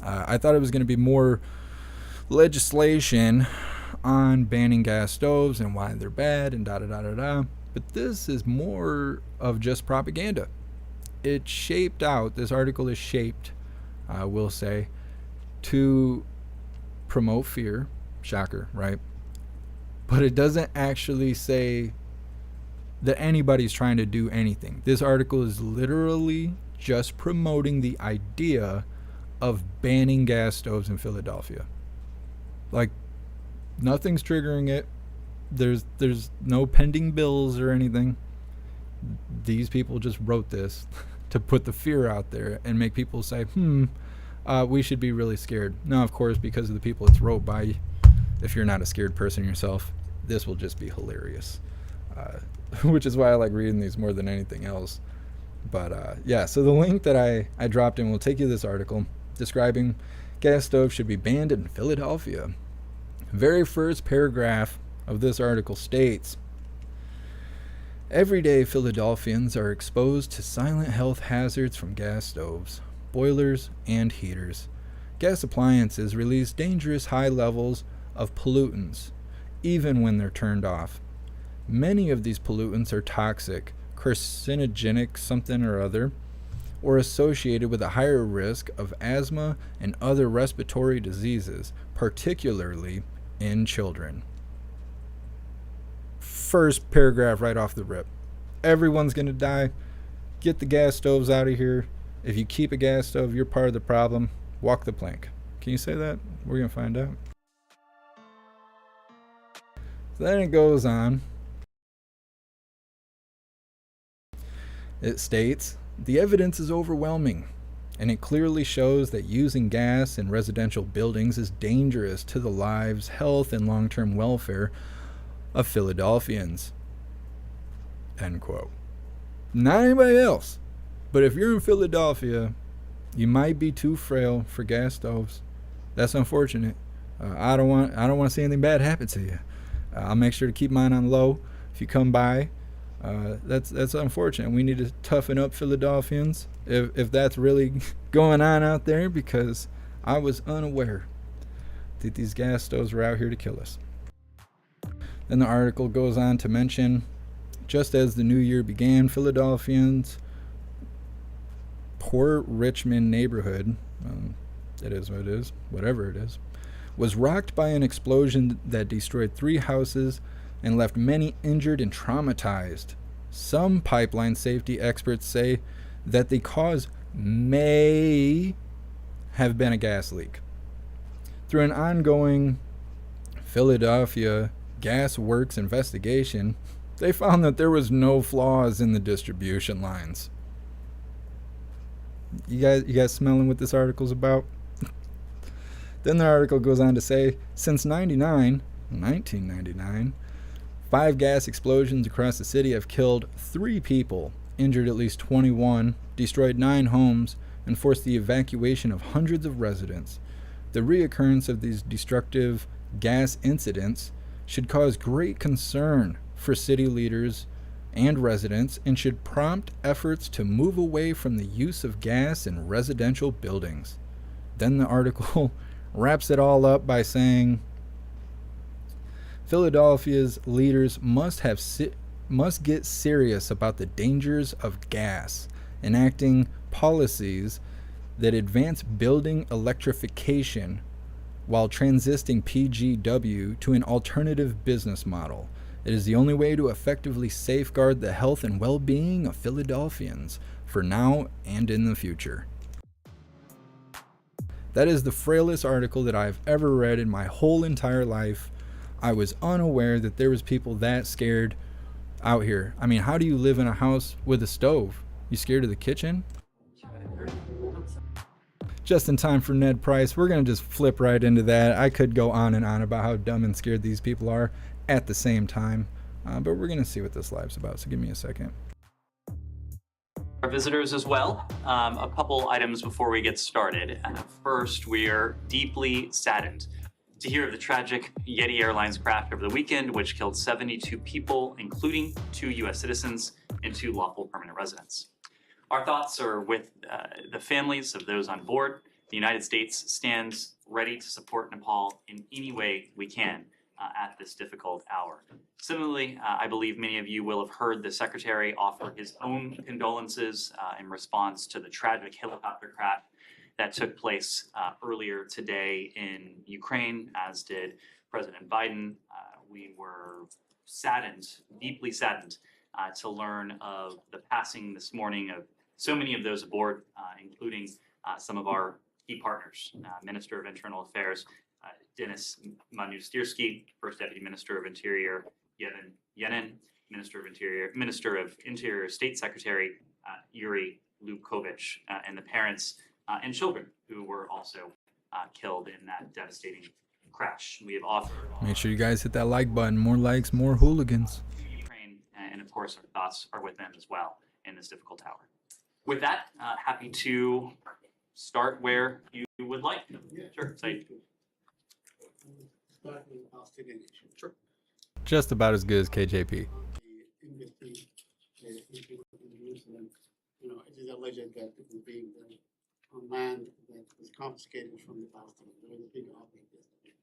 I thought it was going to be more legislation on banning gas stoves and why they're bad and da-da-da-da-da. But this is more of just propaganda. It's shaped out, this article is shaped, I will say, to promote fear. Shocker, right? But it doesn't actually say that anybody's trying to do anything. This article is literally just promoting the idea of banning gas stoves in Philadelphia. Like, nothing's triggering it. There's no pending bills or anything. These people just wrote this to put the fear out there and make people say, we should be really scared. Now, of course, because of the people it's wrote by, if you're not a scared person yourself, this will just be hilarious. Which is why I like reading these more than anything else. But yeah, so the link that I dropped in will take you to this article describing gas stoves should be banned in Philadelphia. Very first paragraph of this article states, everyday Philadelphians are exposed to silent health hazards from gas stoves, boilers, and heaters. Gas appliances release dangerous high levels of pollutants, even when they're turned off. Many of these pollutants are toxic, carcinogenic something or other, or associated with a higher risk of asthma and other respiratory diseases, particularly in children. First paragraph right off the rip. Everyone's going to die. Get the gas stoves out of here. If you keep a gas stove, you're part of the problem. Walk the plank. Can you say that? We're going to find out. So then it goes on. It states, the evidence is overwhelming, and it clearly shows that using gas in residential buildings is dangerous to the lives, health, and long-term welfare of Philadelphians. End quote. Not anybody else. But if you're in Philadelphia, you might be too frail for gas stoves. That's unfortunate. I don't want to see anything bad happen to you. I'll make sure to keep mine on low. If you come by, that's unfortunate. We need to toughen up, Philadelphians, if that's really going on out there, because I was unaware that these gas stoves were out here to kill us. Then the article goes on to mention, just as the new year began, Philadelphians' Port Richmond neighborhood, it is what it is, whatever it is, was rocked by an explosion that destroyed 3 houses and left many injured and traumatized. Some pipeline safety experts say that the cause may have been a gas leak. Through an ongoing Philadelphia Gas Works investigation, they found that there was no flaws in the distribution lines. You guys smelling what this article's about? Then the article goes on to say, since 1999, 5 gas explosions across the city have killed 3 people, injured at least 21, destroyed 9 homes, and forced the evacuation of hundreds of residents. The reoccurrence of these destructive gas incidents should cause great concern for city leaders and residents and should prompt efforts to move away from the use of gas in residential buildings. Then the article wraps it all up by saying, Philadelphia's leaders must get serious about the dangers of gas, enacting policies that advance building electrification while transitioning PGW to an alternative business model. It is the only way to effectively safeguard the health and well-being of Philadelphians for now and in the future. That is the frailest article that I've ever read in my whole entire life. I was unaware that there was people that scared out here. I mean, how do you live in a house with a stove? You scared of the kitchen? Just in time for Ned Price, we're going to just flip right into that. I could go on and on about how dumb and scared these people are at the same time, but we're going to see what this live's about, so give me a second. Our visitors as well. A couple items before we get started. First, we are deeply saddened to hear of the tragic Yeti Airlines crash over the weekend, which killed 72 people, including 2 U.S. citizens and 2 lawful permanent residents. Our thoughts are with the families of those on board. The United States stands ready to support Nepal in any way we can at this difficult hour. Similarly, I believe many of you will have heard the Secretary offer his own condolences in response to the tragic helicopter crash that took place earlier today in Ukraine, as did President Biden. We were saddened, deeply saddened, to learn of the passing this morning of so many of those aboard, including some of our key partners, Minister of Internal Affairs, Denis Manustierski, First Deputy Minister of Interior, Yenin, Minister of Interior State Secretary, Yuri Lukovich, and the parents and children who were also killed in that devastating crash. We have offered. Make sure you guys hit that like button. More likes, more hooligans. Ukraine, and of course, our thoughts are with them as well in this difficult hour. With that, happy to start where you would like. Yeah. Sure. Said. Start with the Palestinian issue. Sure. Just about as good as KJP. The embassy in Jerusalem, it is alleged that it is being done on land that was confiscated from the Palestinians. There was a big outbreak yesterday.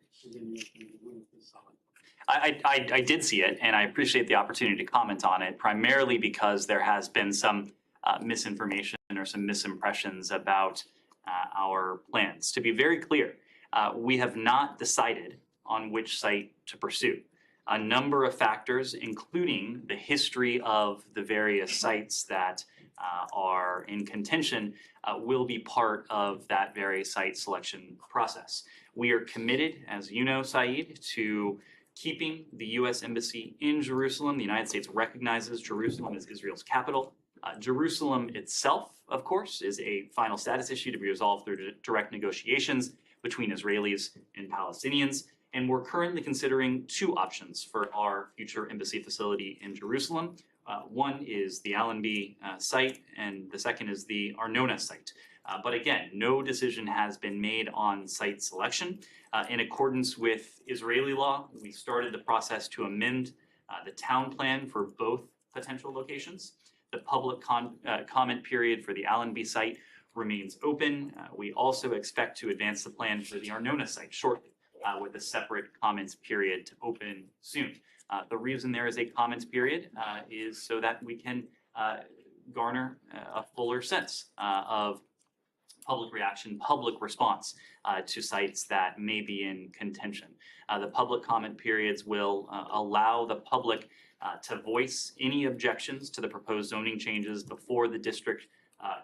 I did see it, and I appreciate the opportunity to comment on it, primarily because there has been some misinformation or some misimpressions about our plans. To be very clear, we have not decided on which site to pursue. A number of factors, including the history of the various sites that are in contention, will be part of that very site selection process. We are committed, as you know, Saeed, to keeping the U.S. Embassy in Jerusalem. The United States recognizes Jerusalem as Israel's capital. Jerusalem itself, of course, is a final status issue to be resolved through direct negotiations between Israelis and Palestinians. And we're currently considering 2 options for our future embassy facility in Jerusalem. One is the Allenby site, and the second is the Arnona site. But again, no decision has been made on site selection. In accordance with Israeli law, we started the process to amend the town plan for both potential locations. The public comment period for the Allenby site remains open. We also expect to advance the plan for the Arnona site shortly, with a separate comments period to open soon. The reason there is a comments period is so that we can garner a fuller sense of public reaction, public response to sites that may be in contention. The public comment periods will allow the public to voice any objections to the proposed zoning changes before the district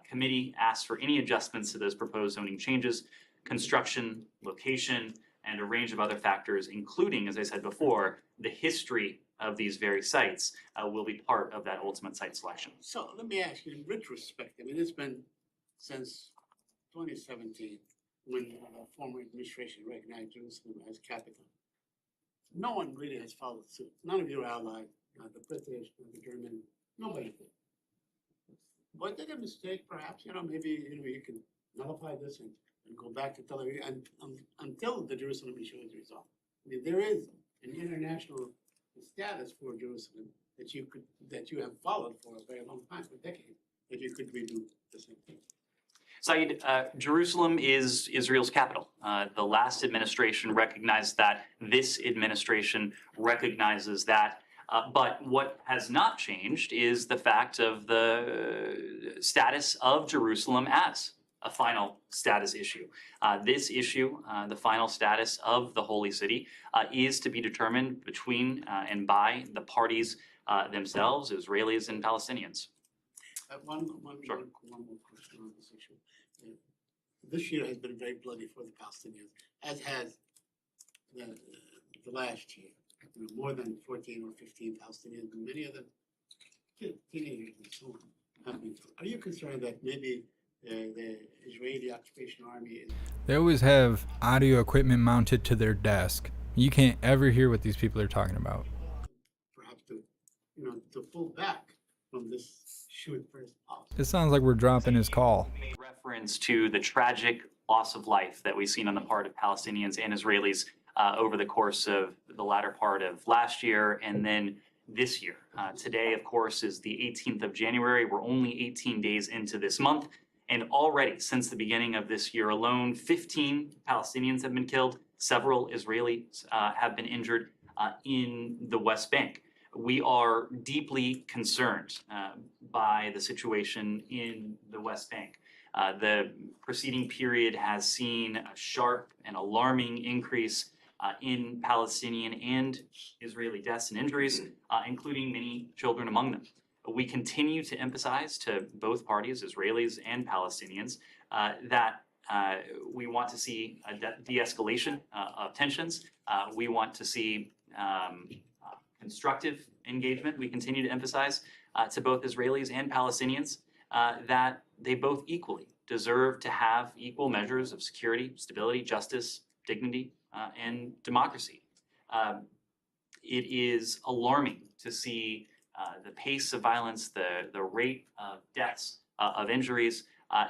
committee asks for any adjustments to those proposed zoning changes, construction, location, and a range of other factors, including, as I said before, the history of these very sites will be part of that ultimate site selection. So let me ask you, in retrospect, I mean, it's been since 2017 when the former administration recognized Jerusalem as capital. No one really has followed suit. None of your allies, the British, the German, nobody did. Was it a mistake, perhaps? Maybe you can nullify this and go back to Tel Aviv until the Jerusalem issue is resolved. I mean, there is an international status for Jerusalem that you have followed for a very long time, for decades, that you could redo the same thing. Saeed, Jerusalem is Israel's capital. The last administration recognized that. This administration recognizes that. But what has not changed is the fact of the status of Jerusalem as a final status issue. This issue, the final status of the Holy City, is to be determined between and by the parties themselves, Israelis and Palestinians. One more question on this issue. This year has been very bloody for the Palestinians, as has the last year. More than 14 or 15 Palestinians, and many of them teenagers and so on, have been killed. Are you concerned that maybe the Israeli occupation army is... They always have audio equipment mounted to their desk. You can't ever hear what these people are talking about. Perhaps to pull back from this shoot first policy. It sounds like we're dropping his call. Made reference to the tragic loss of life that we've seen on the part of Palestinians and Israelis over the course of the latter part of last year and then this year. Today, of course, is the 18th of January. We're only 18 days into this month. And already, since the beginning of this year alone, 15 Palestinians have been killed. Several Israelis have been injured in the West Bank. We are deeply concerned by the situation in the West Bank. The preceding period has seen a sharp and alarming increase in Palestinian and Israeli deaths and injuries, including many children among them. We continue to emphasize to both parties, Israelis and Palestinians, that we want to see a de-escalation of tensions. We want to see constructive engagement. We continue to emphasize to both Israelis and Palestinians that they both equally deserve to have equal measures of security, stability, justice, dignity, and democracy. It is alarming to see the pace of violence, the rate of deaths, of injuries.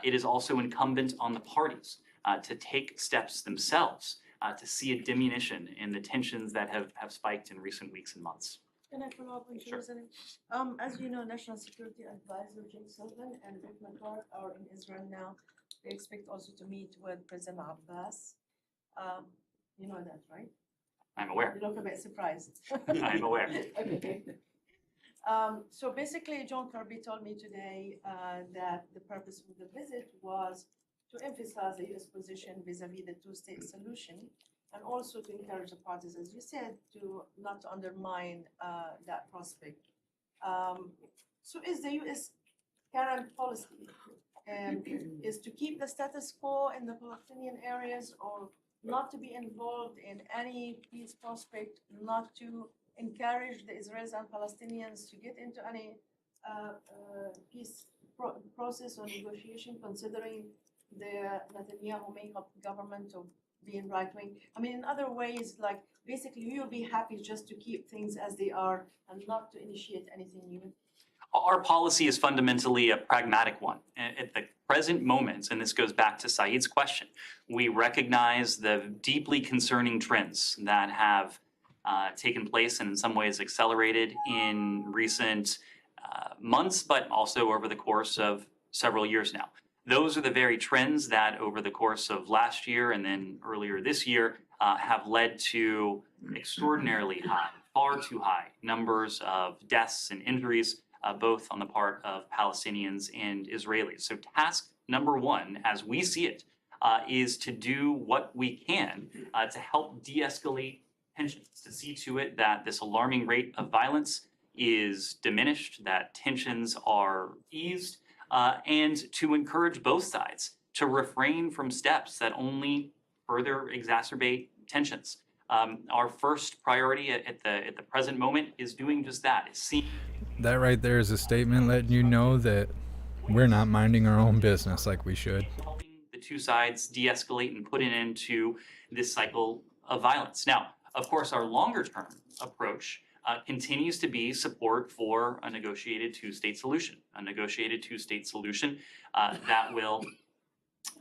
It is also incumbent on the parties to take steps themselves to see a diminution in the tensions that have spiked in recent weeks and months. Can I follow up on Jerusalem? As you know, National Security Advisor Jim Sullivan and Rick McCart are in Israel now. They expect also to meet with President Abbas. You know that, right? I'm aware. You look a bit surprised. I'm aware. Okay. So basically, John Kirby told me today that the purpose of the visit was to emphasize the U.S. position vis-a-vis the two-state solution, and also to encourage the parties, as you said, to not undermine that prospect. So is the U.S. current policy is to keep the status quo in the Palestinian areas, or not to be involved in any peace prospect, not to encourage the Israelis and Palestinians to get into any peace process or negotiation, considering the Netanyahu makeup government of being right-wing? I mean, in other ways, like basically you'll be happy just to keep things as they are and not to initiate anything new. Our policy is fundamentally a pragmatic one. At the present moment, and this goes back to Saeed's question, we recognize the deeply concerning trends that have taken place and in some ways accelerated in recent months, but also over the course of several years now. Those are the very trends that over the course of last year and then earlier this year have led to extraordinarily high, far too high numbers of deaths and injuries, both on the part of Palestinians and Israelis. So task number one, as we see it, is to do what we can to help de-escalate tensions, to see to it that this alarming rate of violence is diminished, that tensions are eased, and to encourage both sides to refrain from steps that only further exacerbate tensions. Our first priority at the present moment is doing just that, is seeing. That right there is a statement letting you know that we're not minding our own business like we should. Helping the two sides de-escalate and put an end to this cycle of violence. Now, of course, our longer-term approach continues to be support for a negotiated two-state solution, that will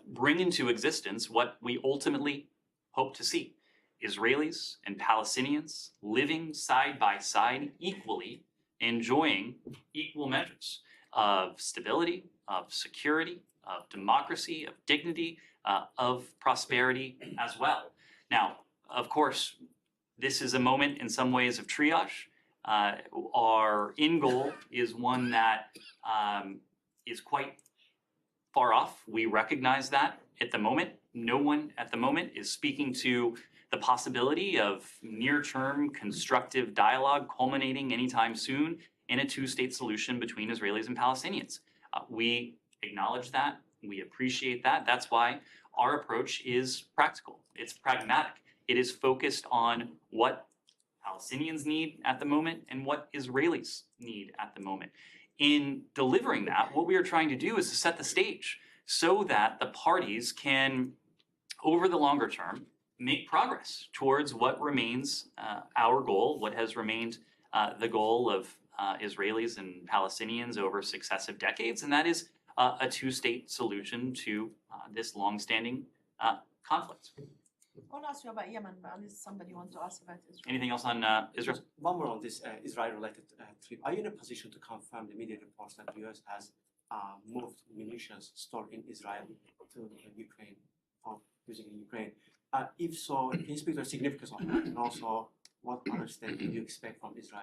bring into existence what we ultimately hope to see: Israelis and Palestinians living side by side equally, enjoying equal measures of stability, of security, of democracy, of dignity, of prosperity as well. Now, of course, this is a moment in some ways of triage. Our end goal is one that is quite far off. We recognize that at the moment. No one at the moment is speaking to the possibility of near-term constructive dialogue culminating anytime soon in a two-state solution between Israelis and Palestinians. We acknowledge that. We appreciate that. That's why our approach is practical. It's pragmatic. It is focused on what Palestinians need at the moment and what Israelis need at the moment. In delivering that, what we are trying to do is to set the stage so that the parties can, over the longer term, make progress towards what remains our goal, what has remained the goal of Israelis and Palestinians over successive decades, and that is a two-state solution to this long-standing conflict. I want to ask you about Yemen, but unless somebody wants to ask about Israel. Anything else on Israel? One more on this Israel-related trip. Are you in a position to confirm the media reports that the U.S. has moved munitions stored in Israel to Ukraine, or using in Ukraine? If so, can you speak to the significance of that, and also what other steps do you expect from Israel,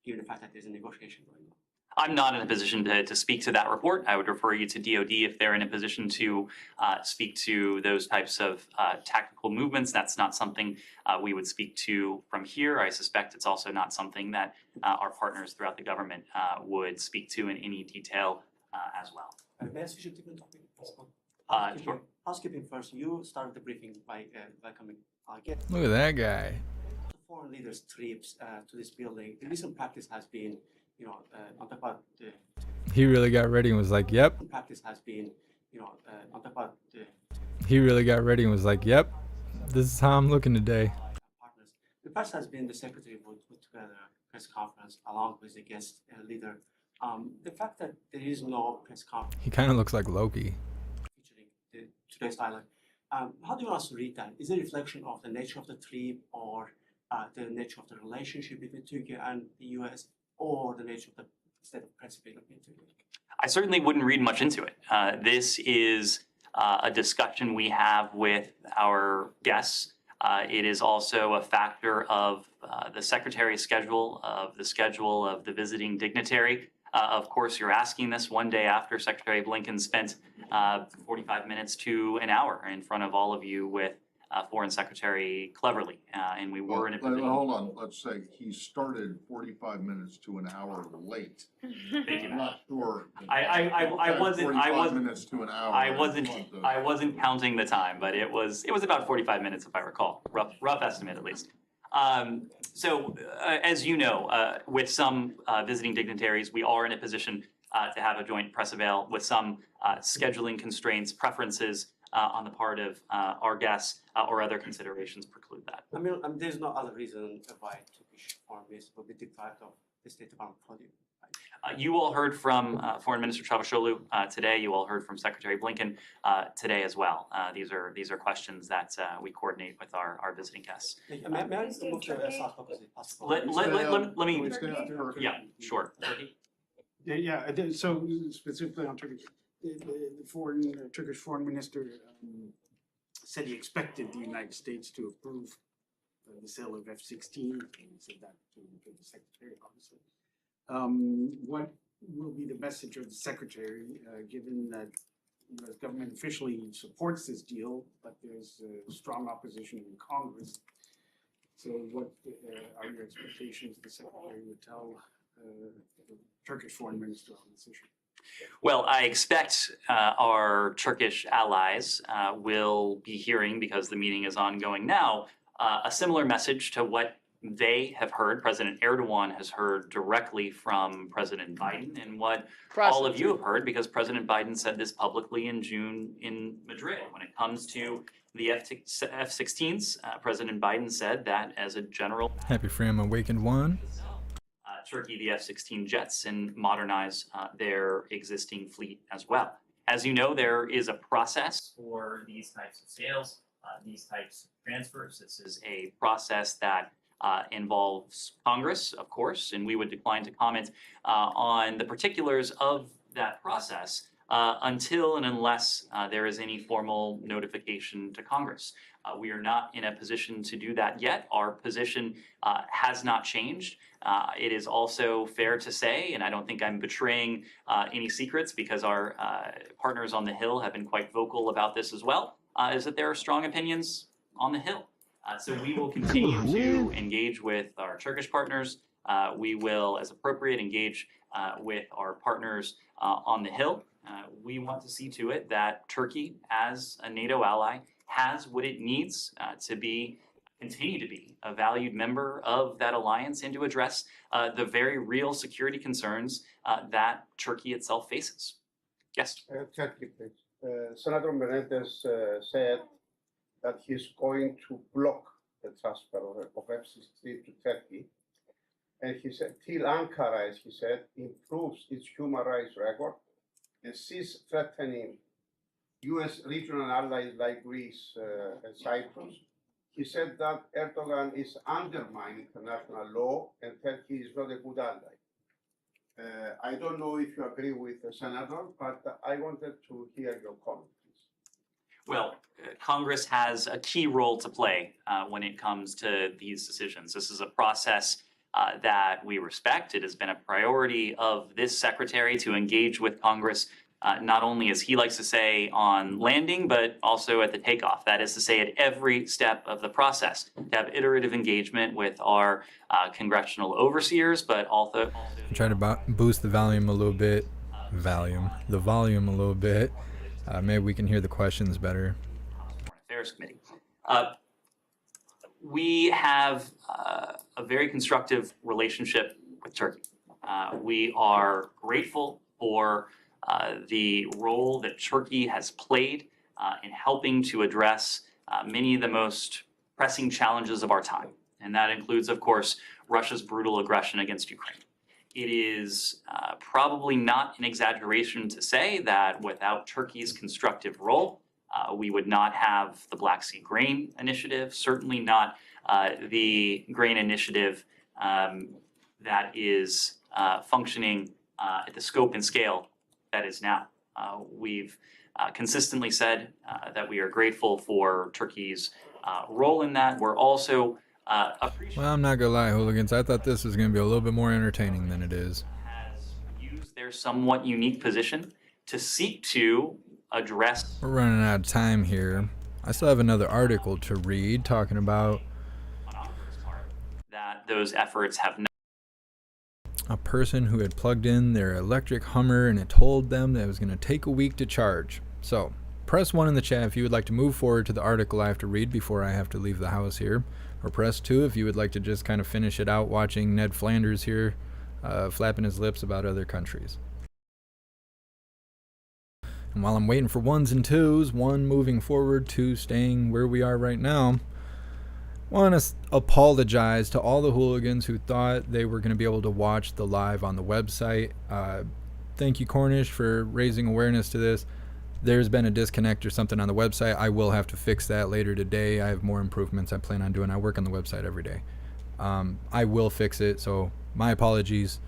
given the fact that there's a negotiation going on? I'm not in a position to speak to that report. I would refer you to DoD if they're in a position to speak to those types of tactical movements. That's not something we would speak to from here. I suspect it's also not something that our partners throughout the government would speak to in any detail as well. May I switch to a different topic? Sure. Housekeeping first. You started the briefing by coming. Look at that guy. The foreign leaders' trips to this building. The recent practice has been, on top of the. He really got ready and was like, "Yep." Practice has been, on top of the. He really got ready and was like, "Yep, this is how I'm looking today." Partners. The first has been the secretary would put together a press conference along with the guest leader. The fact that there is no press conference. He kind of looks like Loki. Featuring today's island. How do you want us to read that? Is it a reflection of the nature of the trip, or the nature of the relationship between Turkey and the U.S., or the nature of the state of principle between Turkey? I certainly wouldn't read much into it. This is a discussion we have with our guests. It is also a factor of the secretary's schedule, of the schedule of the visiting dignitary. Of course, you're asking this one day after Secretary Blinken spent 45 minutes to an hour in front of all of you with Foreign Secretary Cleverly, and we were in a position. Hold on, let's say he started 45 minutes to an hour late. I'm not sure. I wasn't. 45 minutes to an hour. I wasn't counting the time, but it was about 45 minutes if I recall. Rough estimate at least. So as you know, with some visiting dignitaries, we are in a position to have a joint press avail with some scheduling constraints, preferences on the part of our guests or other considerations preclude that. I mean, there's no other reason why Turkish foreign minister would be deprived of the State Department podium. You all heard from Foreign Minister Çavuşoğlu today. You all heard from Secretary Blinken today as well. These are questions that we coordinate with our visiting guests. May I move to South Caucasus if possible? Let me. Yeah, sure. Yeah. So specifically on Turkey, the Turkish foreign minister said he expected the United States to approve the sale of F-16. He said that to the secretary, obviously. What will be the message of the secretary, given that U.S. government officially supports this deal, but there's strong opposition in Congress. So what are your expectations the Secretary would tell the Turkish Foreign Minister on this issue? Well, I expect our Turkish allies will be hearing, because the meeting is ongoing now, a similar message to what they have heard, President Erdogan has heard directly from President Biden, and what all of you have heard, because President Biden said this publicly in June in Madrid. When it comes to the F-16s, President Biden said that as a general... Happy Fram Awakened One. Turkey the F-16 jets and modernize their existing fleet as well. As you know, there is a process for these types of sales, these types of transfers. This is a process that involves Congress, of course, and we would decline to comment on the particulars of that process until and unless there is any formal notification to Congress. We are not in a position to do that yet. Our position has not changed. It is also fair to say, and I don't think I'm betraying any secrets because our partners on the Hill have been quite vocal about this as well, is that there are strong opinions on the Hill. So we will continue to engage with our Turkish partners. We will, as appropriate, engage with our partners on the Hill. We want to see to it that Turkey, as a NATO ally, has what it needs to continue to be a valued member of that alliance and to address the very real security concerns that Turkey itself faces. Yes? Turkey, please. Senator Menendez said that he's going to block the transfer of F-16 to Turkey. And he said, till Ankara, as he said, improves its human rights record and cease threatening U.S. regional allies like Greece and Cyprus. He said that Erdogan is undermining international law and Turkey is not a good ally. I don't know if you agree with the Senator, but I wanted to hear your comment, please. Well, Congress has a key role to play when it comes to these decisions. This is a process that we respect. It has been a priority of this secretary to engage with Congress, not only, as he likes to say, on landing, but also at the takeoff. That is to say, at every step of the process, to have iterative engagement with our congressional overseers, but also... Try to boost the volume a little bit. The volume a little bit. Maybe we can hear the questions better. Affairs Committee. We have a very constructive relationship with Turkey. We are grateful for the role that Turkey has played in helping to address many of the most pressing challenges of our time. And that includes, of course, Russia's brutal aggression against Ukraine. It is probably not an exaggeration to say that without Turkey's constructive role, we would not have the Black Sea Grain Initiative, certainly not the grain initiative that is functioning at the scope and scale that is now. We've consistently said that we are grateful for Turkey's role in that. We're also well, I'm not gonna lie, hooligans. I thought this was gonna be a little bit more entertaining than it is. Has used their somewhat unique position to seek to address. We're running out of time here. I still have another article to read talking about that those efforts have not. A person who had plugged in their electric Hummer and it told them that it was going to take a week to charge. So press 1 in the chat if you would like to move forward to the article I have to read before I have to leave the house here, or press 2 if you would like to just kind of finish it out watching Ned Flanders here flapping his lips about other countries. And while I'm waiting for 1s and 2s, 1 moving forward, 2 staying where we are right now, I want to apologize to all the hooligans who thought they were going to be able to watch the live on the website. Thank you, Cornish, for raising awareness to this. There's been a disconnect or something on the website. I will have to fix that later today. I have more improvements I plan on doing. I work on the website every day. I will fix it, so my apologies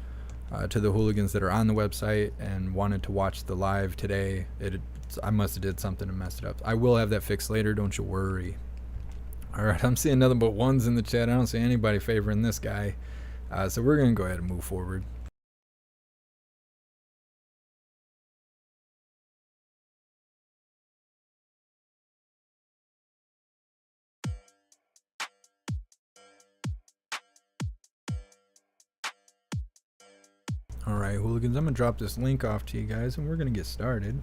to the hooligans that are on the website and wanted to watch the live today. I must have did something and messed it up. I will have that fixed later, don't you worry. Alright, I'm seeing nothing but 1s in the chat. I don't see anybody favoring this guy. So we're going to go ahead and move forward. right, hooligans, I'm going to drop this link off to you guys, and we're going to get started.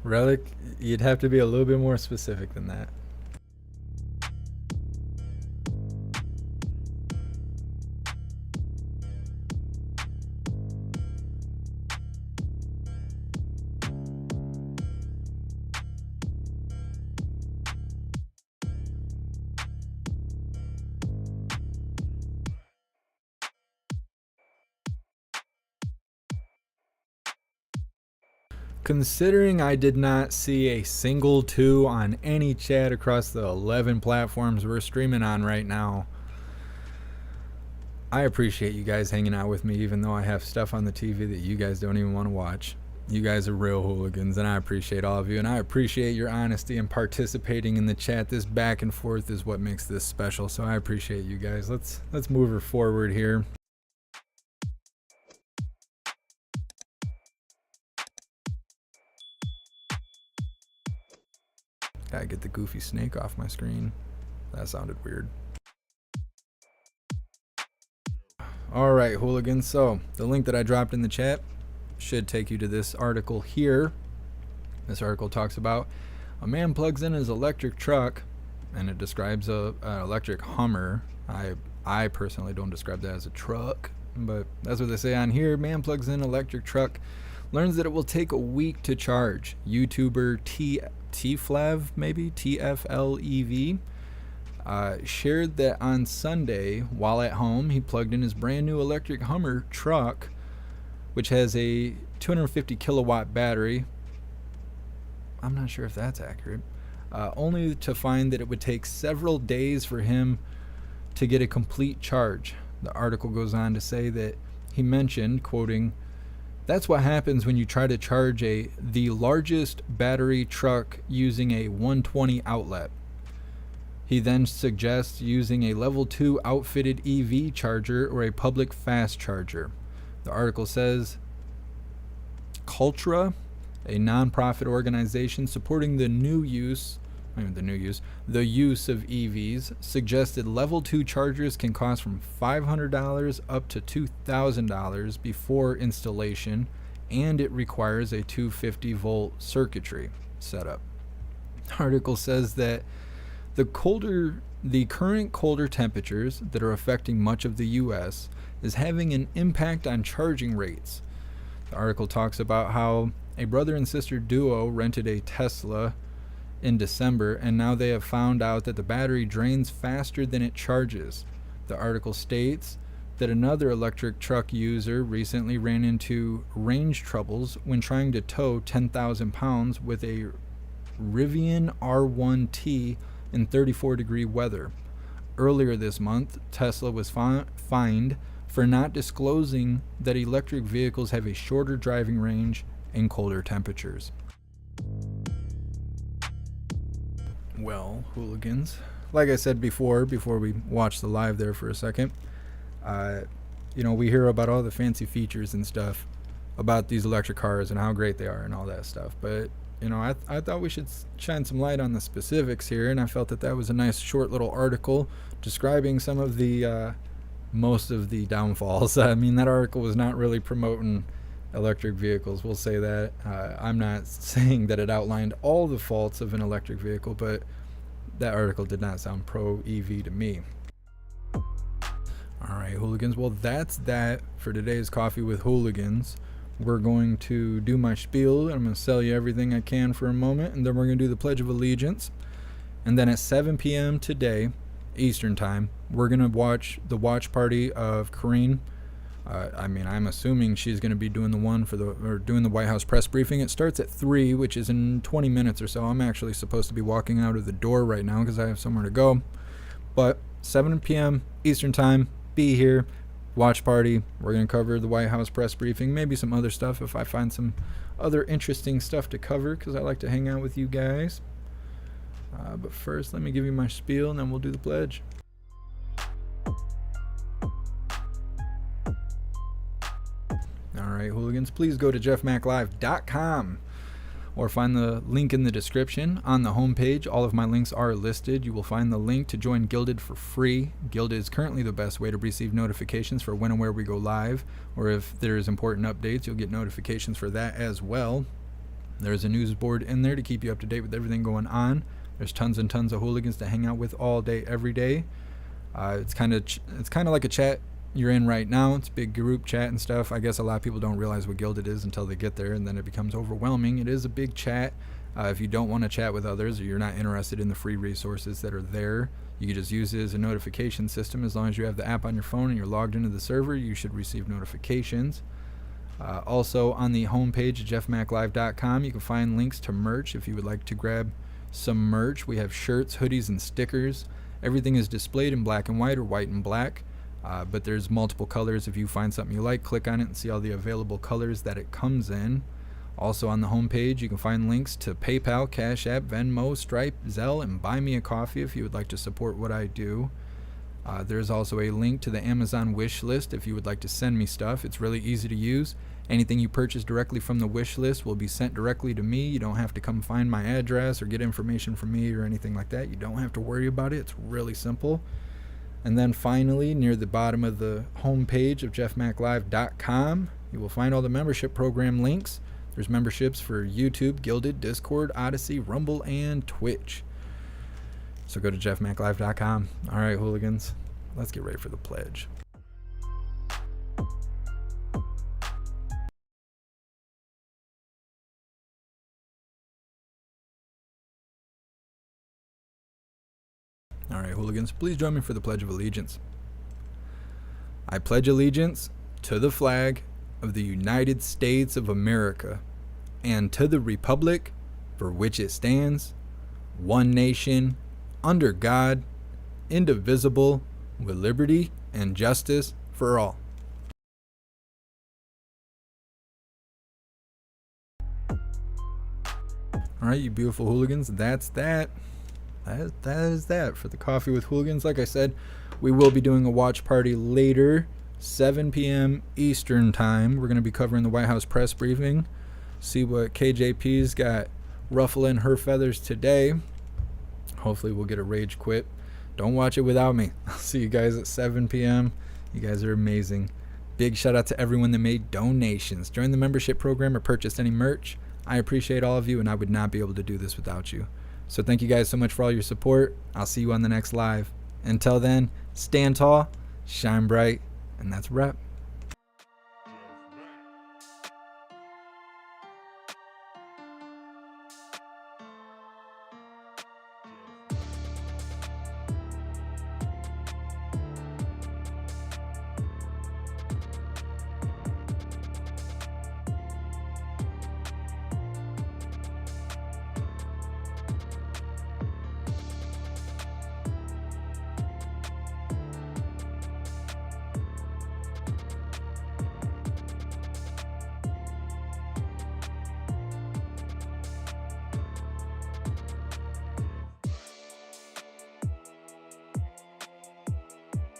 Relic, you'd have to be a little bit more specific than that. Considering I did not see a single 2 on any chat across the 11 platforms we're streaming on right now, I appreciate you guys hanging out with me, even though I have stuff on the TV that you guys don't even want to watch. You guys are real hooligans, and I appreciate all of you, and I appreciate your honesty and participating in the chat. This back and forth is what makes this special, so I appreciate you guys. Let's move her forward here. Gotta get the goofy snake off my screen. That sounded weird. Alright, hooligans, so the link that I dropped in the chat should take you to this article here. This article talks about a man plugs in his electric truck, and it describes an electric Hummer. I personally don't describe that as a truck, but that's what they say on here. Man plugs in electric truck, learns that it will take a week to charge. YouTuber TFLEV, maybe TFLEV, shared that on Sunday while at home he plugged in his brand new electric Hummer truck, which has a 250 kilowatt battery. I'm not sure if that's accurate, only to find that it would take several days for him to get a complete charge. The article goes on to say that he mentioned, quoting, "That's what happens when you try to charge the largest battery truck using a 120 outlet." He then suggests using a level 2 outfitted EV charger or a public fast charger. The article says Cultra, a nonprofit organization supporting the use of EVs, suggested level 2 chargers can cost from $500 up to $2,000 before installation, and it requires a 250 volt circuitry setup. The article says that the current colder temperatures that are affecting much of the US is having an impact on charging rates. The article talks about how a brother and sister duo rented a Tesla in December, and now they have found out that the battery drains faster than it charges. The article states that another electric truck user recently ran into range troubles when trying to tow 10,000 pounds with a Rivian R1T in 34-degree weather. Earlier this month, Tesla was fined for not disclosing that electric vehicles have a shorter driving range in colder temperatures. Well, hooligans, like I said before we watched the live there for a second, we hear about all the fancy features and stuff about these electric cars and how great they are and all that stuff, but I thought we should shine some light on the specifics here, and I felt that was a nice short little article describing some of the most of the downfalls. I mean, that article was not really promoting electric vehicles, we'll say that. I'm not saying that it outlined all the faults of an electric vehicle, but that article did not sound pro EV to me. Alright, hooligans, well, that's that for today's Coffee with Hooligans. We're going to do my spiel, and I'm going to sell you everything I can for a moment, and then we're going to do the Pledge of Allegiance. And then at 7 p.m. today, Eastern Time, we're going to watch the watch party of Karine. I'm assuming she's going to be doing doing the White House press briefing. It starts at 3, which is in 20 minutes or so. I'm actually supposed to be walking out of the door right now because I have somewhere to go. But 7 p.m. Eastern Time, be here. Watch party. We're going to cover the White House press briefing, maybe some other stuff if I find some other interesting stuff to cover, because I like to hang out with you guys. But first, let me give you my spiel, and then we'll do the pledge. All right, hooligans, please go to jeffmaclive.com or find the link in the description. On the homepage, all of my links are listed. You will find the link to join Gilded for free. Gilded is currently the best way to receive notifications for when and where we go live, or if there's important updates, you'll get notifications for that as well. There's a news board in there to keep you up to date with everything going on. There's tons and tons of hooligans to hang out with all day, every day. It's kind of like a chat you're in right now. It's a big group chat and stuff. I guess a lot of people don't realize what Gilded is until they get there, and then it becomes overwhelming. It is a big chat. If you don't want to chat with others, or you're not interested in the free resources that are there, you can just use it as a notification system. As long as you have the app on your phone and you're logged into the server, you should receive notifications. Also on the homepage at jeffmaclive.com, you can find links to merch if you would like to grab some merch. We have shirts, hoodies, and stickers. Everything is displayed in black and white or white and black. But there's multiple colors. If you find something you like, click on it and see all the available colors that it comes in. Also on the homepage, you can find links to PayPal, Cash App, Venmo, Stripe, Zelle, and Buy Me a Coffee if you would like to support what I do. There's also a link to the Amazon wish list if you would like to send me stuff. It's really easy to use. Anything you purchase directly from the wish list will be sent directly to me. You don't have to come find my address or get information from me or anything like that. You don't have to worry about it. It's really simple. And then finally, near the bottom of the homepage of jeffmaclive.com, you will find all the membership program links. There's memberships for YouTube, Gilded, Discord, Odyssey, Rumble, and Twitch. So go to jeffmaclive.com. All right, hooligans, let's get ready for the pledge. All right, hooligans, please join me for the Pledge of Allegiance. I pledge allegiance to the flag of the United States of America and to the republic for which it stands, one nation, under God, indivisible, with liberty and justice for all. All right, you beautiful hooligans, that's that. That is that for the Coffee with Hooligans. Like I said, we will be doing a watch party later, 7 p.m. Eastern time. We're going to be covering the White House press briefing, see what KJP's got ruffling her feathers today. Hopefully we'll get a rage quit. Don't watch it without me. I'll see you guys at 7 p.m. You guys are amazing. Big shout out to everyone that made donations, joined the membership program, or purchased any merch. I appreciate all of you, and I would not be able to do this without you. So thank you guys so much for all your support. I'll see you on the next live. Until then, stand tall, shine bright, and that's a wrap.